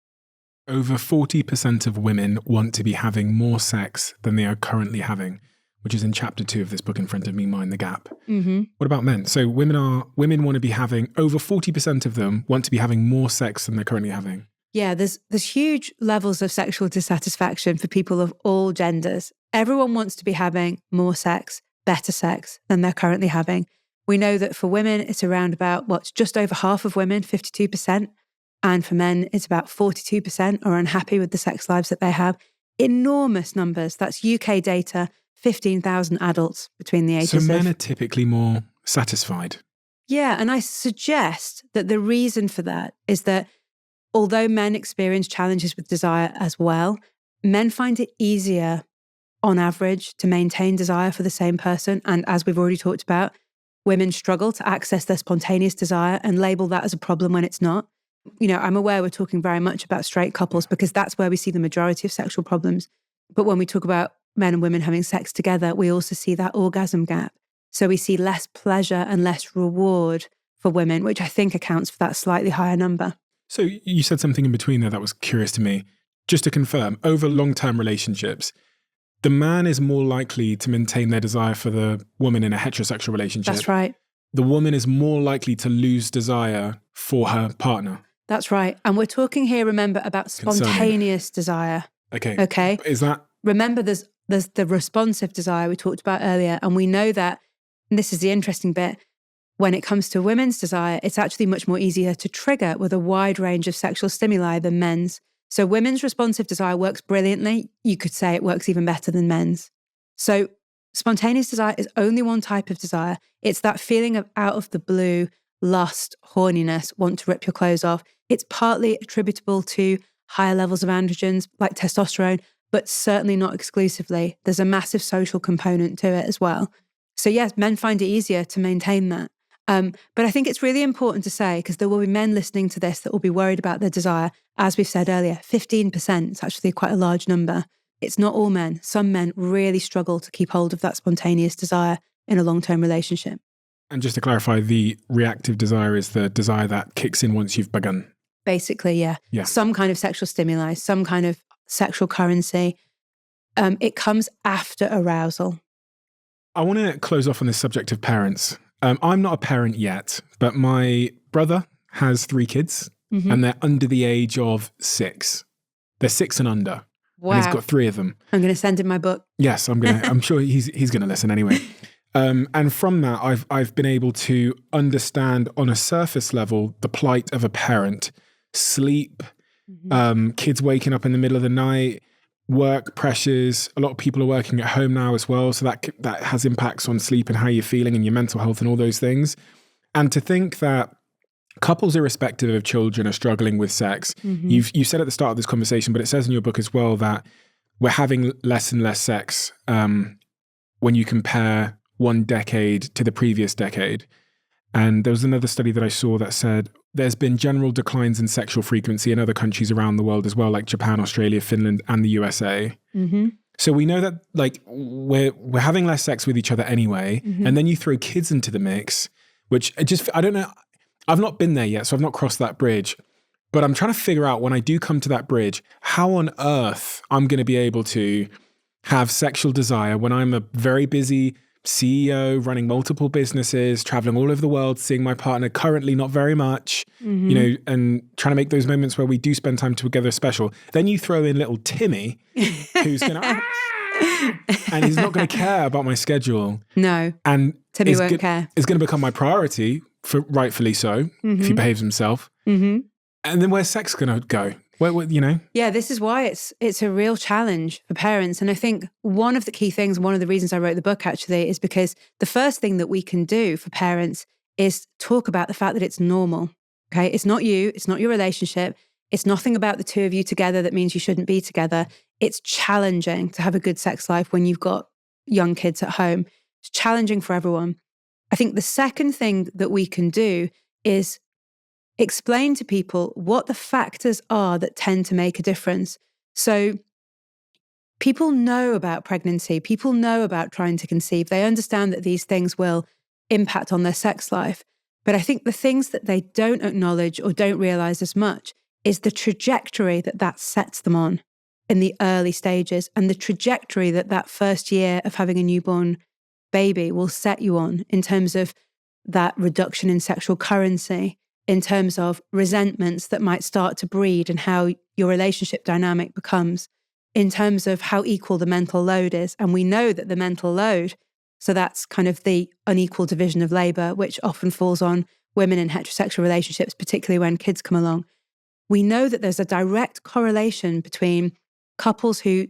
Over 40% of women want to be having more sex than they are currently having, which is in chapter 2 of this book in front of me, Mind the Gap. Mm-hmm. What about men? So women want to be having, over 40% of them want to be having more sex than they're currently having. Yeah, there's huge levels of sexual dissatisfaction for people of all genders. Everyone wants to be having more sex, better sex than they're currently having. We know that for women, it's around about, just over half of women, 52%. And for men, it's about 42% are unhappy with the sex lives that they have. Enormous numbers. That's UK data, 15,000 adults between the ages So men of... are typically more satisfied. Yeah, and I suggest that the reason for that is that although men experience challenges with desire as well, men find it easier on average to maintain desire for the same person. And as we've already talked about, women struggle to access their spontaneous desire and label that as a problem when it's not. I'm aware we're talking very much about straight couples because that's where we see the majority of sexual problems. But when we talk about men and women having sex together, we also see that orgasm gap. So we see less pleasure and less reward for women, which I think accounts for that slightly higher number. So you said something in between there that was curious to me. Just to confirm, over long-term relationships, the man is more likely to maintain their desire for the woman in a heterosexual relationship. That's right. The woman is more likely to lose desire for her partner. That's right. And we're talking here, remember, about spontaneous desire. Okay. Is that... Remember, there's the responsive desire we talked about earlier. And we know that, and this is the interesting bit, when it comes to women's desire, it's actually much more easier to trigger with a wide range of sexual stimuli than men's. So women's responsive desire works brilliantly. You could say it works even better than men's. So spontaneous desire is only one type of desire. It's that feeling of out of the blue, lust, horniness, want to rip your clothes off. It's partly attributable to higher levels of androgens like testosterone, but certainly not exclusively. There's a massive social component to it as well. So yes, men find it easier to maintain that. But I think it's really important to say, because there will be men listening to this that will be worried about their desire. As we've said earlier, 15% is actually quite a large number. It's not all men. Some men really struggle to keep hold of that spontaneous desire in a long-term relationship. And just to clarify, the reactive desire is the desire that kicks in once you've begun. Basically, yeah. Some kind of sexual stimuli, some kind of sexual currency. It comes after arousal. I want to close off on this subject of parents. I'm not a parent yet, but my brother has 3 kids and they're under the age of 6. They're 6 and under. Wow. And he's got 3 of them. I'm going to send him my book. Yes, I'm sure he's going to listen anyway. And from that, I've been able to understand on a surface level the plight of a parent. Sleep, kids waking up in the middle of the night, work pressures. A lot of people are working at home now as well. So that has impacts on sleep and how you're feeling and your mental health and all those things. And to think that couples, irrespective of children, are struggling with sex. You said at the start of this conversation, but it says in your book as well that we're having less and less sex when you compare one decade to the previous decade. And there was another study that I saw that said there's been general declines in sexual frequency in other countries around the world as well, like Japan, Australia, Finland, and the USA. So we know that like we're having less sex with each other anyway, and then you throw kids into the mix, which I don't know. I've not been there yet, so I've not crossed that bridge. But I'm trying to figure out when I do come to that bridge, how on earth I'm going to be able to have sexual desire when I'm a very busy CEO running multiple businesses, traveling all over the world, seeing my partner currently not very much, you know, and trying to make those moments where we do spend time together special. Then you throw in little Timmy, who's going to, and he's not going to care about my schedule. No, and Timmy won't care. It's going to become my priority, for rightfully so, if he behaves himself. And then where's sex going to go? Where, you know? Yeah, this is why it's a real challenge for parents. And I think one of the key things, one of the reasons I wrote the book actually, is because the first thing that we can do for parents is talk about the fact that it's normal. Okay, it's not you, it's not your relationship, it's nothing about the two of you together that means you shouldn't be together. It's challenging to have a good sex life when you've got young kids at home. It's challenging for everyone. I think the second thing that we can do is explain to people what the factors are that tend to make a difference. So people know about pregnancy, people know about trying to conceive. They understand that these things will impact on their sex life. But I think the things that they don't acknowledge or don't realize as much is the trajectory that sets them on in the early stages, and the trajectory that first year of having a newborn baby will set you on in terms of that reduction in sexual currency, in terms of resentments that might start to breed and how your relationship dynamic becomes, in terms of how equal the mental load is. And we know that the mental load, so that's kind of the unequal division of labor, which often falls on women in heterosexual relationships, particularly when kids come along. We know that there's a direct correlation between couples who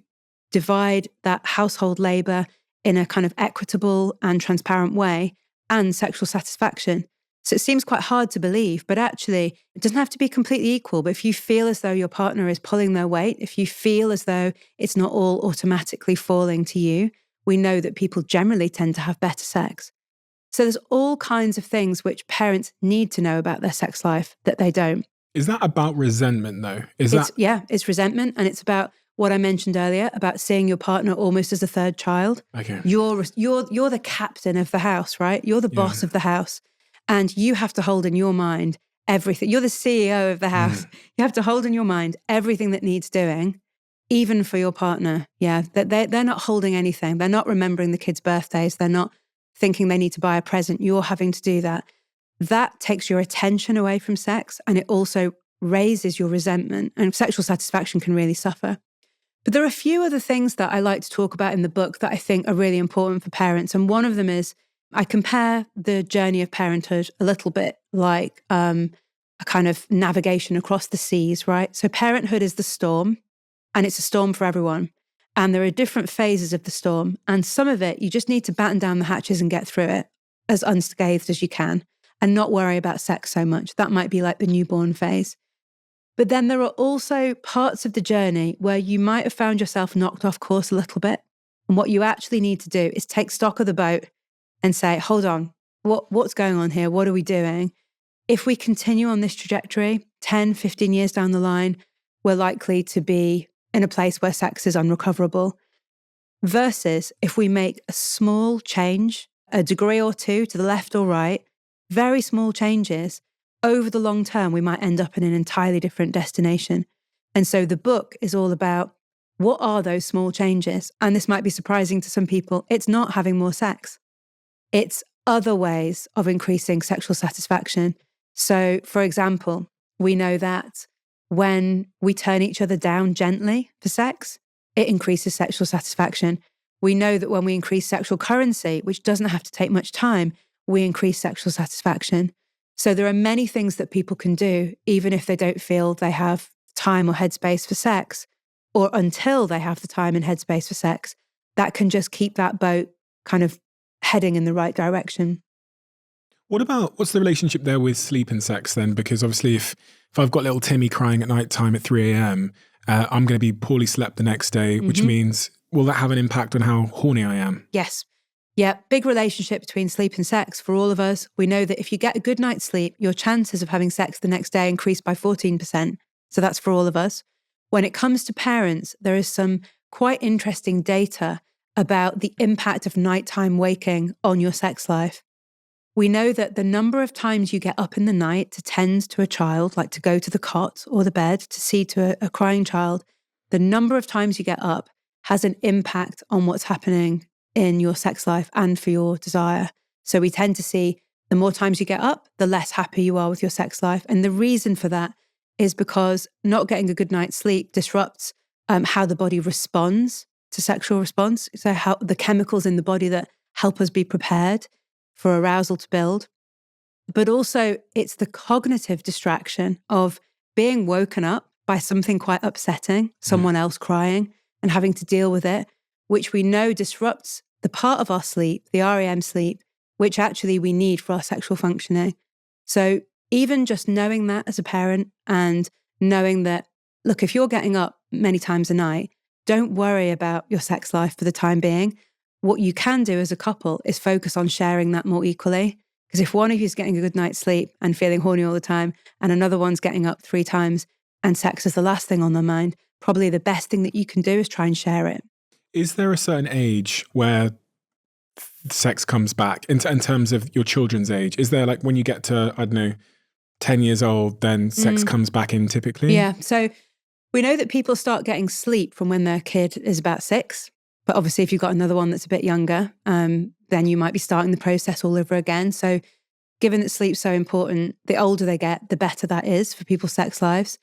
divide that household labor in a kind of equitable and transparent way and sexual satisfaction. So it seems quite hard to believe, but actually it doesn't have to be completely equal. But if you feel as though your partner is pulling their weight, if you feel as though it's not all automatically falling to you, we know that people generally tend to have better sex. So there's all kinds of things which parents need to know about their sex life that they don't. Is that about resentment though? Yeah, it's resentment, and it's about what I mentioned earlier about seeing your partner almost as a third child. Okay. You're the captain of the house, right? You're the boss of the house. And you have to hold in your mind everything. You're the CEO of the house. You have to hold in your mind everything that needs doing, even for your partner. Yeah, they're not holding anything. They're not remembering the kids' birthdays. They're not thinking they need to buy a present. You're having to do that. That takes your attention away from sex, and it also raises your resentment, and sexual satisfaction can really suffer. But there are a few other things that I like to talk about in the book that I think are really important for parents. And one of them is I compare the journey of parenthood a little bit like a kind of navigation across the seas, right? So parenthood is the storm, and it's a storm for everyone. And there are different phases of the storm. And some of it, you just need to batten down the hatches and get through it as unscathed as you can and not worry about sex so much. That might be like the newborn phase. But then there are also parts of the journey where you might have found yourself knocked off course a little bit. And what you actually need to do is take stock of the boat and say, hold on, what's going on here? What are we doing? If we continue on this trajectory, 10, 15 years down the line, we're likely to be in a place where sex is unrecoverable. Versus if we make a small change, a degree or two to the left or right, very small changes, over the long term, we might end up in an entirely different destination. And so the book is all about what are those small changes? And this might be surprising to some people. It's not having more sex. It's other ways of increasing sexual satisfaction. So, for example, we know that when we turn each other down gently for sex, it increases sexual satisfaction. We know that when we increase sexual currency, which doesn't have to take much time, we increase sexual satisfaction. So there are many things that people can do, even if they don't feel they have time or headspace for sex, or until they have the time and headspace for sex, that can just keep that boat kind of heading in the right direction. What's the relationship there with sleep and sex then? Because obviously if I've got little Timmy crying at night time at 3 a.m., I'm going to be poorly slept the next day, which means, will that have an impact on how horny I am? Yes. Yeah, big relationship between sleep and sex for all of us. We know that if you get a good night's sleep, your chances of having sex the next day increase by 14%. So that's for all of us. When it comes to parents, there is some quite interesting data about the impact of nighttime waking on your sex life. We know that the number of times you get up in the night to tend to a child, like to go to the cot or the bed to see to a crying child, the number of times you get up has an impact on what's happening in your sex life and for your desire. So we tend to see the more times you get up, the less happy you are with your sex life. And the reason for that is because not getting a good night's sleep disrupts how the body responds to sexual response. So how the chemicals in the body that help us be prepared for arousal to build. But also it's the cognitive distraction of being woken up by something quite upsetting, someone else crying and having to deal with it, which we know disrupts the part of our sleep, the REM sleep, which actually we need for our sexual functioning. So even just knowing that as a parent and knowing that, look, if you're getting up many times a night, don't worry about your sex life for the time being. What you can do as a couple is focus on sharing that more equally. Because if one of you is getting a good night's sleep and feeling horny all the time, and another one's getting up 3 times and sex is the last thing on their mind, probably the best thing that you can do is try and share it. Is there a certain age where sex comes back in terms of your children's age? Is there like when you get to, I don't know, 10 years old, then sex comes back in typically? Yeah. So we know that people start getting sleep from when their kid is about 6. But obviously, if you've got another one that's a bit younger, then you might be starting the process all over again. So given that sleep's so important, the older they get, the better that is for people's sex lives.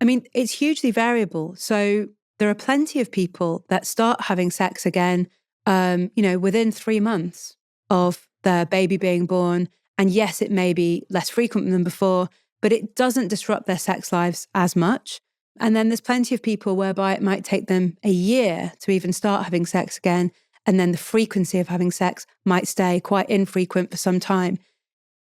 I mean, it's hugely variable. So there are plenty of people that start having sex again, within 3 months of their baby being born. And yes, it may be less frequent than before, but it doesn't disrupt their sex lives as much. And then there's plenty of people whereby it might take them a year to even start having sex again. And then the frequency of having sex might stay quite infrequent for some time.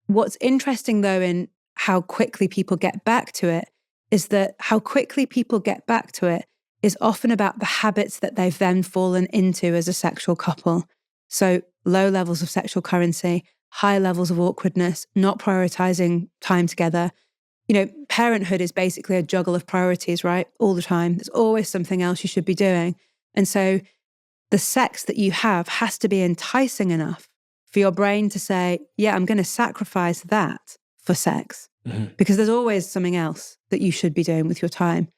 What's interesting, though, in how quickly people get back to it is that how quickly people get back to it is often about the habits that they've then fallen into as a sexual couple. So low levels of sexual currency, high levels of awkwardness, not prioritizing time together. Parenthood is basically a juggle of priorities, right? All the time. There's always something else you should be doing. And so the sex that you have has to be enticing enough for your brain to say, yeah, I'm going to sacrifice that for sex because there's always something else that you should be doing with your time.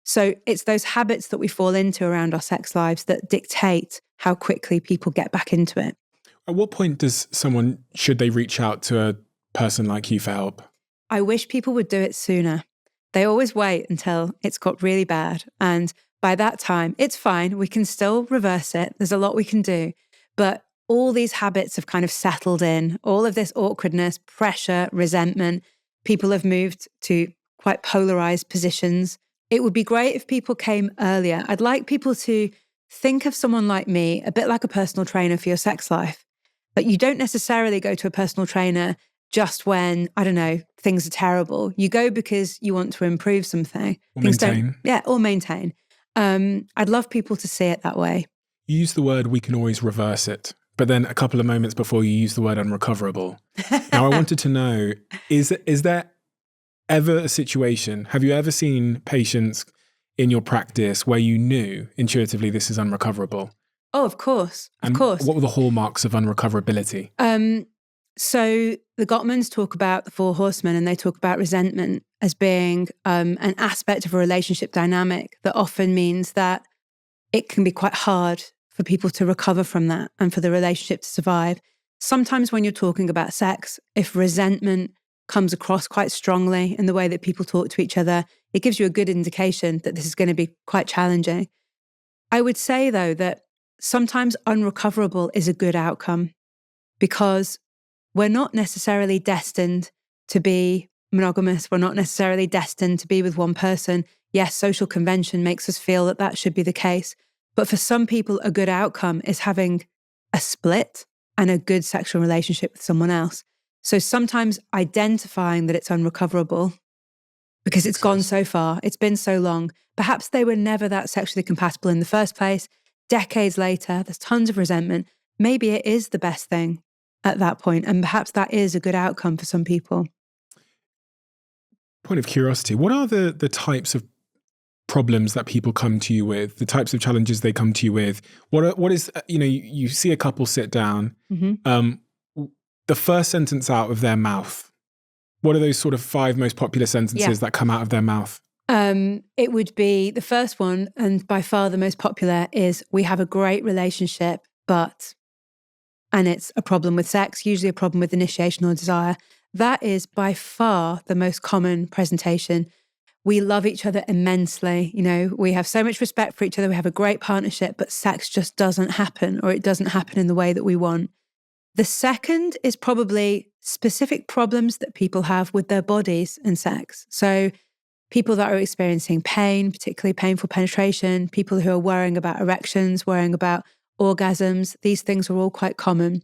So it's those habits that we fall into around our sex lives that dictate how quickly people get back into it. At what point should they reach out to a person like you for help? I wish people would do it sooner. They always wait until it's got really bad. And by that time, it's fine. We can still reverse it. There's a lot we can do. But all these habits have kind of settled in. All of this awkwardness, pressure, resentment. People have moved to quite polarized positions. It would be great if people came earlier. I'd like people to think of someone like me, a bit like a personal trainer for your sex life. But you don't necessarily go to a personal trainer just when, I don't know, things are terrible. You go because you want to improve something. Or maintain. Or maintain. I'd love people to see it that way. You use the word, we can always reverse it. But then a couple of moments before you use the word unrecoverable. Now, I wanted to know, is there ever a situation, have you ever seen patients in your practice where you knew intuitively this is unrecoverable? Oh, of course. And what were the hallmarks of unrecoverability? So the Gottmans talk about the 4 horsemen and they talk about resentment as being an aspect of a relationship dynamic that often means that it can be quite hard for people to recover from that and for the relationship to survive. Sometimes when you're talking about sex, if resentment comes across quite strongly in the way that people talk to each other, it gives you a good indication that this is going to be quite challenging. I would say, though, that sometimes unrecoverable is a good outcome because we're not necessarily destined to be monogamous. We're not necessarily destined to be with one person. Yes, social convention makes us feel that that should be the case. But for some people, a good outcome is having a split and a good sexual relationship with someone else. So sometimes identifying that it's unrecoverable because it's gone so far, it's been so long. Perhaps they were never that sexually compatible in the first place. Decades later, there's tons of resentment. Maybe it is the best thing at that point, and perhaps that is a good outcome for some people. Point of curiosity, what are the types of problems that people come to you with, the types of challenges they come to you with. What is, you see a couple sit down, the first sentence out of their mouth, what are those sort of 5 most popular sentences that come out of their mouth? It would be the first one, and by far the most popular, is we have a great relationship, and it's a problem with sex, usually a problem with initiation or desire. That is by far the most common presentation. We love each other immensely. We have so much respect for each other. We have a great partnership, but sex just doesn't happen, or it doesn't happen in the way that we want. The second is probably specific problems that people have with their bodies and sex. So people that are experiencing pain, particularly painful penetration, people who are worrying about erections, worrying about orgasms, these things are all quite common.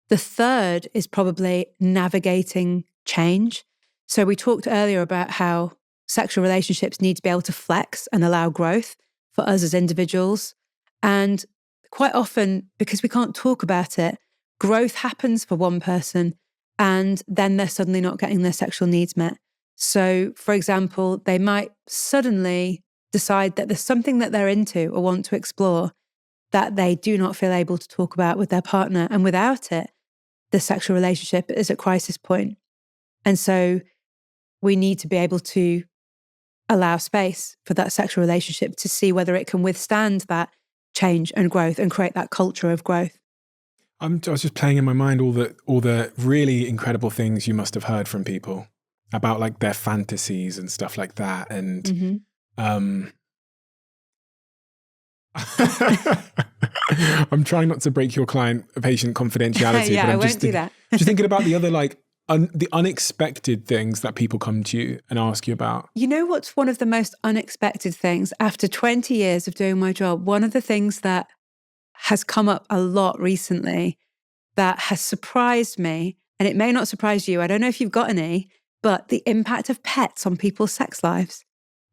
The third is probably navigating change. So we talked earlier about how sexual relationships need to be able to flex and allow growth for us as individuals. And quite often, because we can't talk about it, growth happens for one person and then they're suddenly not getting their sexual needs met. So, for example, they might suddenly decide that there's something that they're into or want to explore that they do not feel able to talk about with their partner. And without it, the sexual relationship is at crisis point. And so we need to be able to allow space for that sexual relationship to see whether it can withstand that change and growth and create that culture of growth. I was just playing in my mind all the really incredible things you must have heard from people about like their fantasies and stuff like that. And I'm trying not to break your patient confidentiality. Yeah, but I won't do that. Just thinking about the other the unexpected things that people come to you and ask you about. You know what's one of the most unexpected things? After 20 years of doing my job, one of the things that has come up a lot recently that has surprised me, and it may not surprise you, I don't know if you've got any, but the impact of pets on people's sex lives.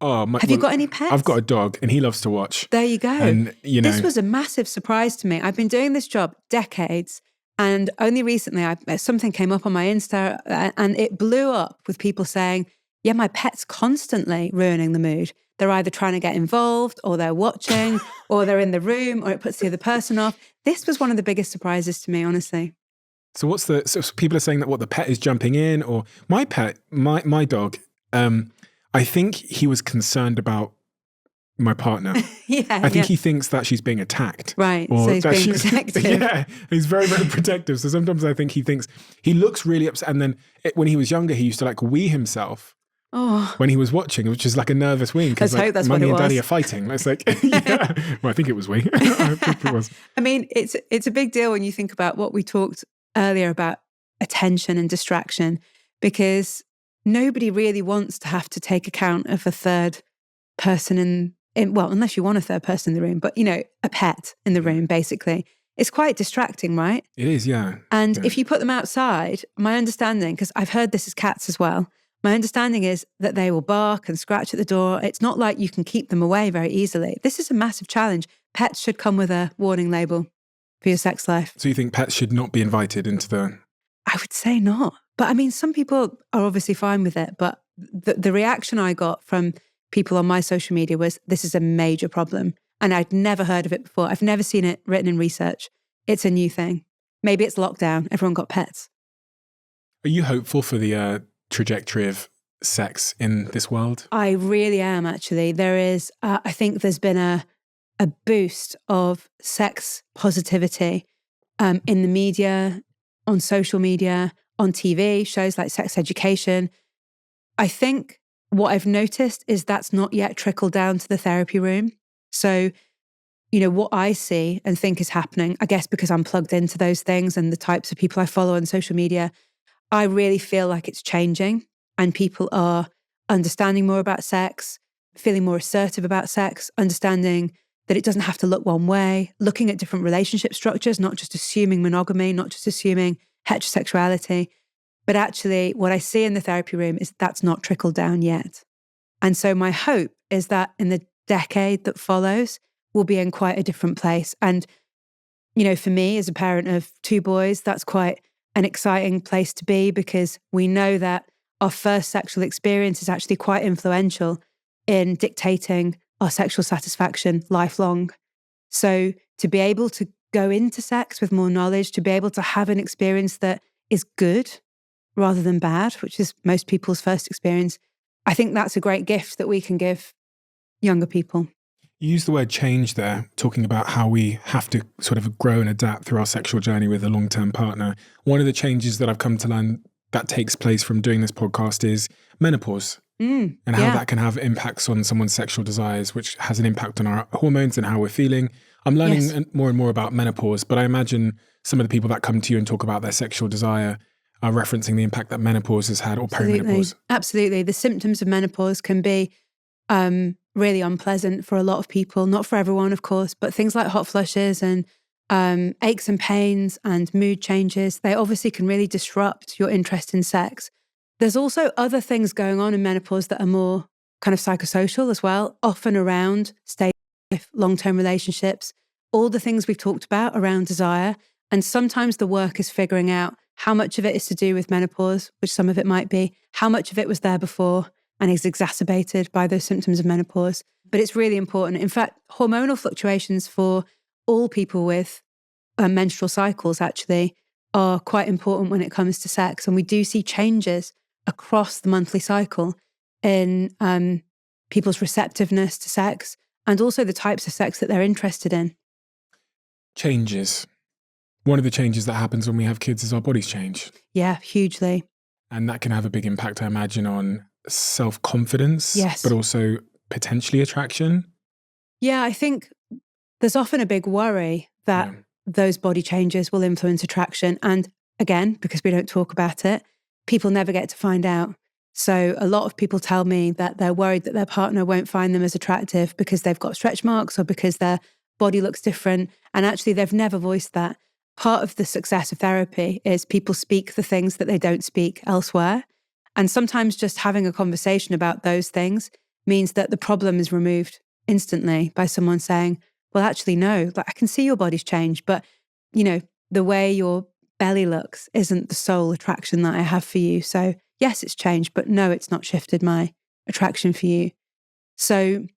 Have you got any pets? I've got a dog and he loves to watch. There you go. And, this was a massive surprise to me. I've been doing this job decades, and only recently something came up on my Insta and it blew up with people saying, yeah, my pet's constantly ruining the mood. They're either trying to get involved or they're watching or they're in the room or it puts the other person off. This was one of the biggest surprises to me, honestly. So so people are saying that the pet is jumping in, or my pet, my dog, I think he was concerned about my partner. I think he thinks that she's being attacked. Right, so he's being protective. Yeah, he's very, very protective. So sometimes I think he looks really upset. And then when he was younger, he used to wee himself. Oh. When he was watching, which is like a nervous wee, because mummy and daddy are fighting. It's like, yeah. Well, I think it was wee. I think it was. I mean, it's a big deal when you think about what we talked earlier about attention and distraction, because nobody really wants to have to take account of a third person well, unless you want a third person in the room, but a pet in the room, basically. It's quite distracting, right? It is, yeah. And if you put them outside, my understanding, because I've heard this as cats as well, my understanding is that they will bark and scratch at the door. It's not like you can keep them away very easily. This is a massive challenge. Pets should come with a warning label for your sex life. So you think pets should not be invited into the... I would say not. But I mean, some people are obviously fine with it. But the reaction I got from people on my social media was, this is a major problem. And I'd never heard of it before. I've never seen it written in research. It's a new thing. Maybe it's lockdown. Everyone got pets. Are you hopeful for the trajectory of sex in this world? I really am, actually. There is, I think there's been a boost of sex positivity in the media, on social media, on TV, shows like Sex Education. I think what I've noticed is that's not yet trickled down to the therapy room. So, what I see and think is happening, I guess because I'm plugged into those things and the types of people I follow on social media, I really feel like it's changing and people are understanding more about sex, feeling more assertive about sex, understanding that it doesn't have to look one way, looking at different relationship structures, not just assuming monogamy, not just assuming heterosexuality. But actually, what I see in the therapy room is that's not trickled down yet. And so my hope is that in the decade that follows, we'll be in quite a different place. And, for me as a parent of 2 boys, that's quite an exciting place to be, because we know that our first sexual experience is actually quite influential in dictating our sexual satisfaction lifelong. So to be able to go into sex with more knowledge, to be able to have an experience that is good rather than bad, which is most people's first experience, I think that's a great gift that we can give younger people. You use the word change there, talking about how we have to sort of grow and adapt through our sexual journey with a long-term partner. One of the changes that I've come to learn that takes place from doing this podcast is menopause. And how that can have impacts on someone's sexual desires, which has an impact on our hormones and how we're feeling. I'm learning more and more about menopause, but I imagine some of the people that come to you and talk about their sexual desire are referencing the impact that menopause has had, or perimenopause. Absolutely. The symptoms of menopause can be really unpleasant for a lot of people, not for everyone, of course, but things like hot flushes and aches and pains and mood changes, they obviously can really disrupt your interest in sex. There's also other things going on in menopause that are more kind of psychosocial as well, often around stable life, long-term relationships, all the things we've talked about around desire. And sometimes the work is figuring out how much of it is to do with menopause, which some of it might be, how much of it was there before and is exacerbated by those symptoms of menopause. But it's really important. In fact, hormonal fluctuations for all people with menstrual cycles actually are quite important when it comes to sex. And we do see changes across the monthly cycle in people's receptiveness to sex and also the types of sex that they're interested in. Changes. One of the changes that happens when we have kids is our bodies change. Yeah, hugely. And that can have a big impact, I imagine, on self-confidence, but also potentially attraction. Yeah, I think there's often a big worry that those body changes will influence attraction. And again, because we don't talk about it, people never get to find out. So a lot of people tell me that they're worried that their partner won't find them as attractive because they've got stretch marks or because their body looks different. And actually, they've never voiced that. Part of the success of therapy is people speak the things that they don't speak elsewhere. And sometimes just having a conversation about those things means that the problem is removed instantly by someone saying, well, actually, no, like I can see your body's changed, but you know, the way your belly looks isn't the sole attraction that I have for you. So yes, it's changed, but no, it's not shifted my attraction for you. So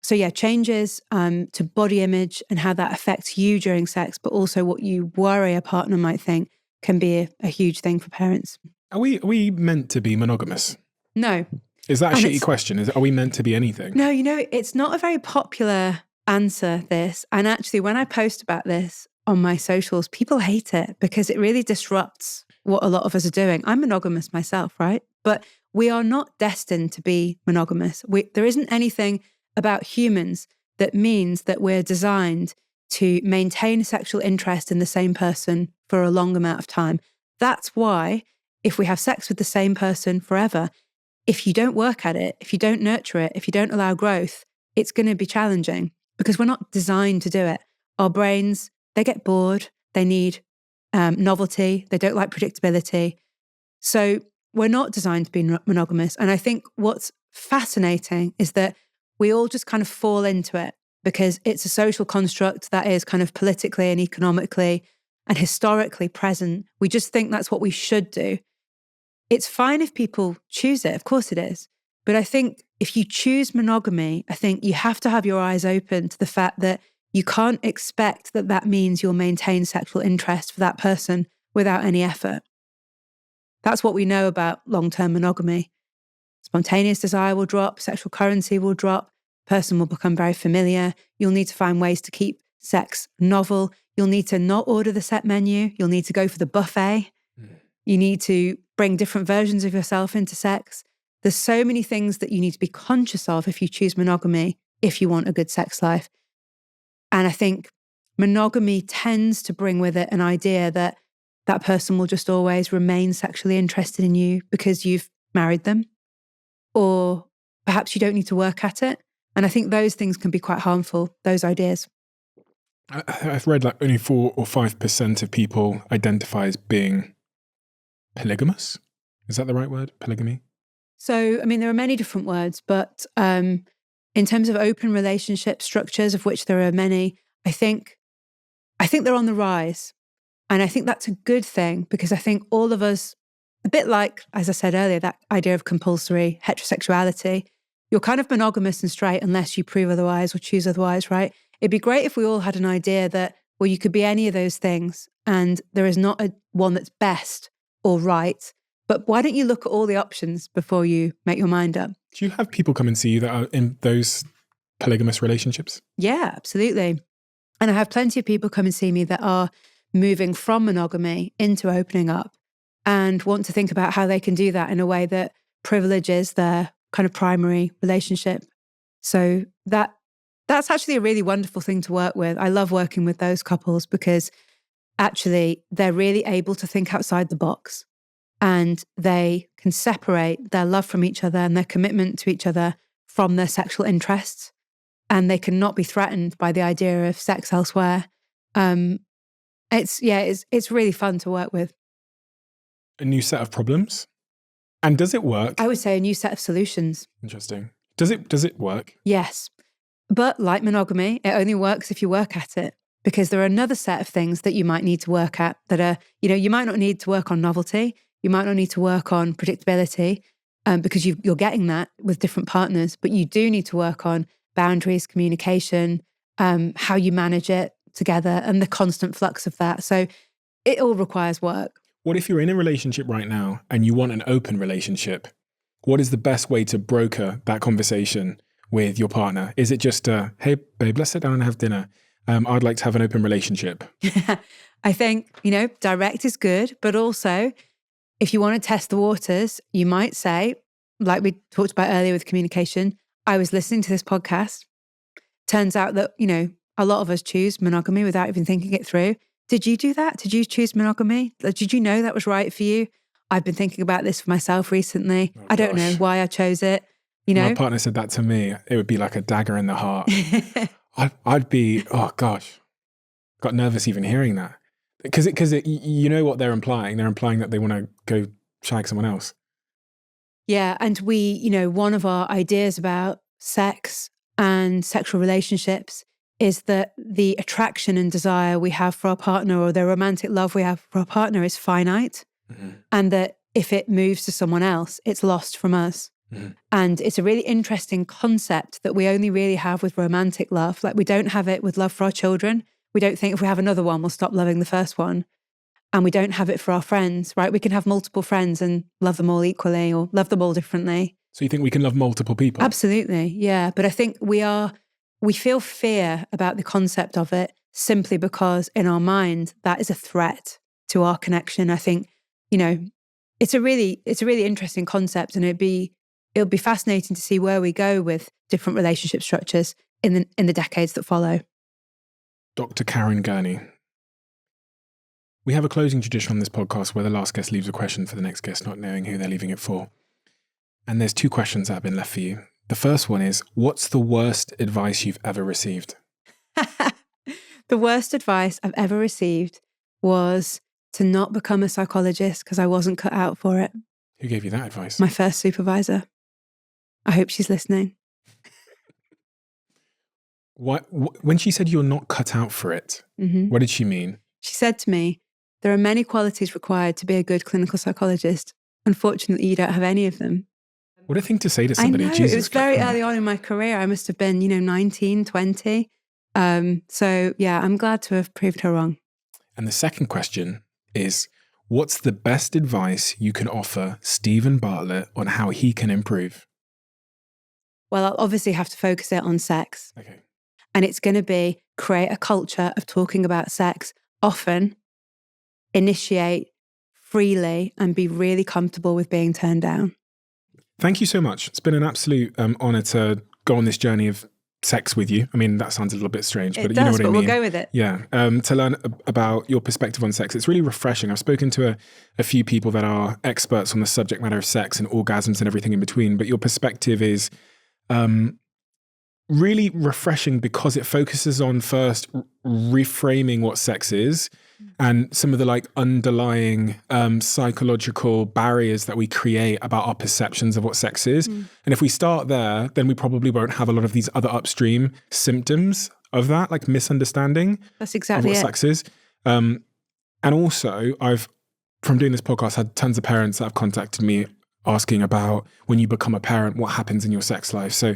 yeah, changes to body image and how that affects you during sex, but also what you worry a partner might think can be a huge thing for parents. Are we meant to be monogamous? No. Is that a shitty question? Are we meant to be anything? No, you know, it's not a very popular answer, this. And actually, when I post about this on my socials, people hate it because it really disrupts what a lot of us are doing. I'm monogamous myself, right? But we are not destined to be monogamous. There isn't anything about humans that means that we're designed to maintain a sexual interest in the same person for a long amount of time. That's why if we have sex with the same person forever, if you don't work at it, if you don't nurture it, if you don't allow growth, it's going to be challenging because we're not designed to do it. Our brains, they get bored. They need novelty. They don't like predictability. So we're not designed to be monogamous. And I think what's fascinating is that we all just kind of fall into it because it's a social construct that is kind of politically and economically and historically present. We just think that's what we should do. It's fine if people choose it. Of course it is. But I think if you choose monogamy, I think you have to have your eyes open to the fact that you can't expect that that means you'll maintain sexual interest for that person without any effort. That's what we know about long-term monogamy. Spontaneous desire will drop, sexual currency will drop, person will become very familiar. You'll need to find ways to keep sex novel. You'll need to not order the set menu. You'll need to go for the buffet. You need to bring different versions of yourself into sex. There's so many things that you need to be conscious of if you choose monogamy, if you want a good sex life. And I think monogamy tends to bring with it an idea that that person will just always remain sexually interested in you because you've married them, or perhaps you don't need to work at it. And I think those things can be quite harmful, those ideas. I've read like only 4 or 5% of people identify as being polygamous. Is that the right word? Polygamy? So, I mean, there are many different words, but in terms of open relationship structures, of which there are many, I think they're on the rise. And I think that's a good thing because I think all of us, a bit like, as I said earlier, that idea of compulsory heterosexuality, you're kind of monogamous and straight unless you prove otherwise or choose otherwise, right? It'd be great if we all had an idea that, well, you could be any of those things and there is not one that's best or right. But why don't you look at all the options before you make your mind up? Do you have people come and see you that are in those polygamous relationships? Yeah, absolutely. And I have plenty of people come and see me that are moving from monogamy into opening up and want to think about how they can do that in a way that privileges their kind of primary relationship. So that's actually a really wonderful thing to work with. I love working with those couples because actually they're really able to think outside the box and they can separate their love from each other and their commitment to each other from their sexual interests. And they cannot be threatened by the idea of sex elsewhere. It's really fun to work with. A new set of problems? And does it work? I would say a new set of solutions. Interesting. Does it work? Yes. But like monogamy, it only works if you work at it, because there are another set of things that you might need to work at that are, you might not need to work on novelty. You might not need to work on predictability because you're getting that with different partners, but you do need to work on boundaries, communication, how you manage it together and the constant flux of that. So it all requires work. What if you're in a relationship right now and you want an open relationship? What is the best way to broker that conversation with your partner? Is it just, hey, babe, let's sit down and have dinner. I'd like to have an open relationship. I think, direct is good, but also if you want to test the waters, you might say, like we talked about earlier with communication, I was listening to this podcast. Turns out that, a lot of us choose monogamy without even thinking it through. Did you do that? Did you choose monogamy? Did you know that was right for you? I've been thinking about this for myself recently. I don't know why I chose it. My partner said that to me. It would be like a dagger in the heart. I'd be, oh gosh, got nervous even hearing that. Because you know what they're implying. They're implying that they want to go shag someone else. Yeah. And we, one of our ideas about sex and sexual relationships is that the attraction and desire we have for our partner or the romantic love we have for our partner is finite. Mm-hmm. And that if it moves to someone else, it's lost from us. Mm-hmm. And it's a really interesting concept that we only really have with romantic love. Like we don't have it with love for our children. We don't think if we have another one, we'll stop loving the first one. And we don't have it for our friends, right? We can have multiple friends and love them all equally or love them all differently. So you think we can love multiple people? Absolutely, yeah. But I think we feel fear about the concept of it simply because in our mind, that is a threat to our connection. I think, it's a really interesting concept and it'll be fascinating to see where we go with different relationship structures in the decades that follow. Dr. Karen Gurney. We have a closing tradition on this podcast where the last guest leaves a question for the next guest, not knowing who they're leaving it for. And there's 2 questions that have been left for you. The first one is, what's the worst advice you've ever received? The worst advice I've ever received was to not become a psychologist because I wasn't cut out for it. Who gave you that advice? My first supervisor. I hope she's listening. When she said you're not cut out for it, What did she mean? She said to me, there are many qualities required to be a good clinical psychologist. Unfortunately, you don't have any of them. What a thing to say to somebody. I know, Jesus, it was very early on in my career. I must have been, 19, 20. So yeah, I'm glad to have proved her wrong. And the second question is, what's the best advice you can offer Stephen Bartlett on how he can improve? Well, I'll obviously have to focus it on sex. Okay. And it's going to be create a culture of talking about sex often, initiate freely, and be really comfortable with being turned down. Thank you so much. It's been an absolute honor to go on this journey of sex with you. I mean, that sounds a little bit strange, but you know what I mean. We'll go with it. Yeah. To learn about your perspective on sex. It's really refreshing. I've spoken to a few people that are experts on the subject matter of sex and orgasms and everything in between, but your perspective is really refreshing because it focuses on first reframing what sex is and some of the underlying psychological barriers that we create about our perceptions of what sex is. And if we start there, then we probably won't have a lot of these other upstream symptoms of that, like misunderstanding. That's exactly of what sex is. And also, I've, from doing this podcast, had tons of parents that have contacted me asking about when you become a parent, what happens in your sex life. So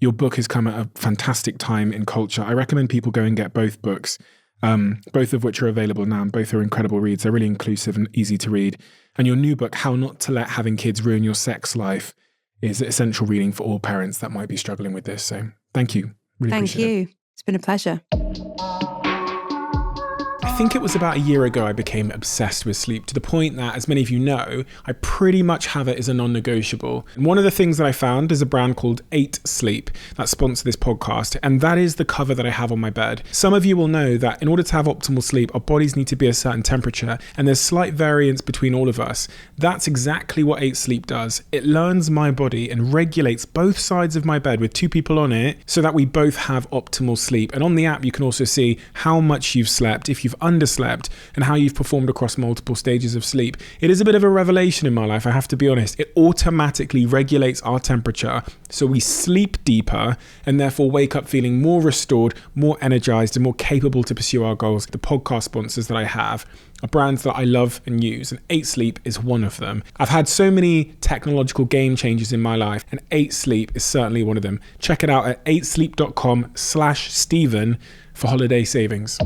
your book has come at a fantastic time in culture. I recommend people go and get both books, both of which are available now, and both are incredible reads. They're really inclusive and easy to read. And your new book, How Not to Let Having Kids Ruin Your Sex Life, is essential reading for all parents that might be struggling with this. So thank you. Really Thank you. It's been a pleasure. I think it was about a year ago I became obsessed with sleep, to the point that, as many of you know, I pretty much have it as a non-negotiable. And one of the things that I found is a brand called 8 Sleep that sponsors this podcast, and that is the cover that I have on my bed. Some of you will know that in order to have optimal sleep, our bodies need to be a certain temperature, and there's slight variance between all of us. That's exactly what 8 Sleep does. It learns my body and regulates both sides of my bed with 2 people on it so that we both have optimal sleep. And on the app, you can also see how much you've slept, if you've underslept, and how you've performed across multiple stages of sleep. It is a bit of a revelation in my life, I have to be honest. It automatically regulates our temperature so we sleep deeper and therefore wake up feeling more restored, more energized, and more capable to pursue our goals. The podcast sponsors that I have are brands that I love and use, and 8 Sleep is one of them. I've had so many technological game changers in my life, and 8 Sleep is certainly one of them. Check it out at 8sleep.com/Stephen for holiday savings.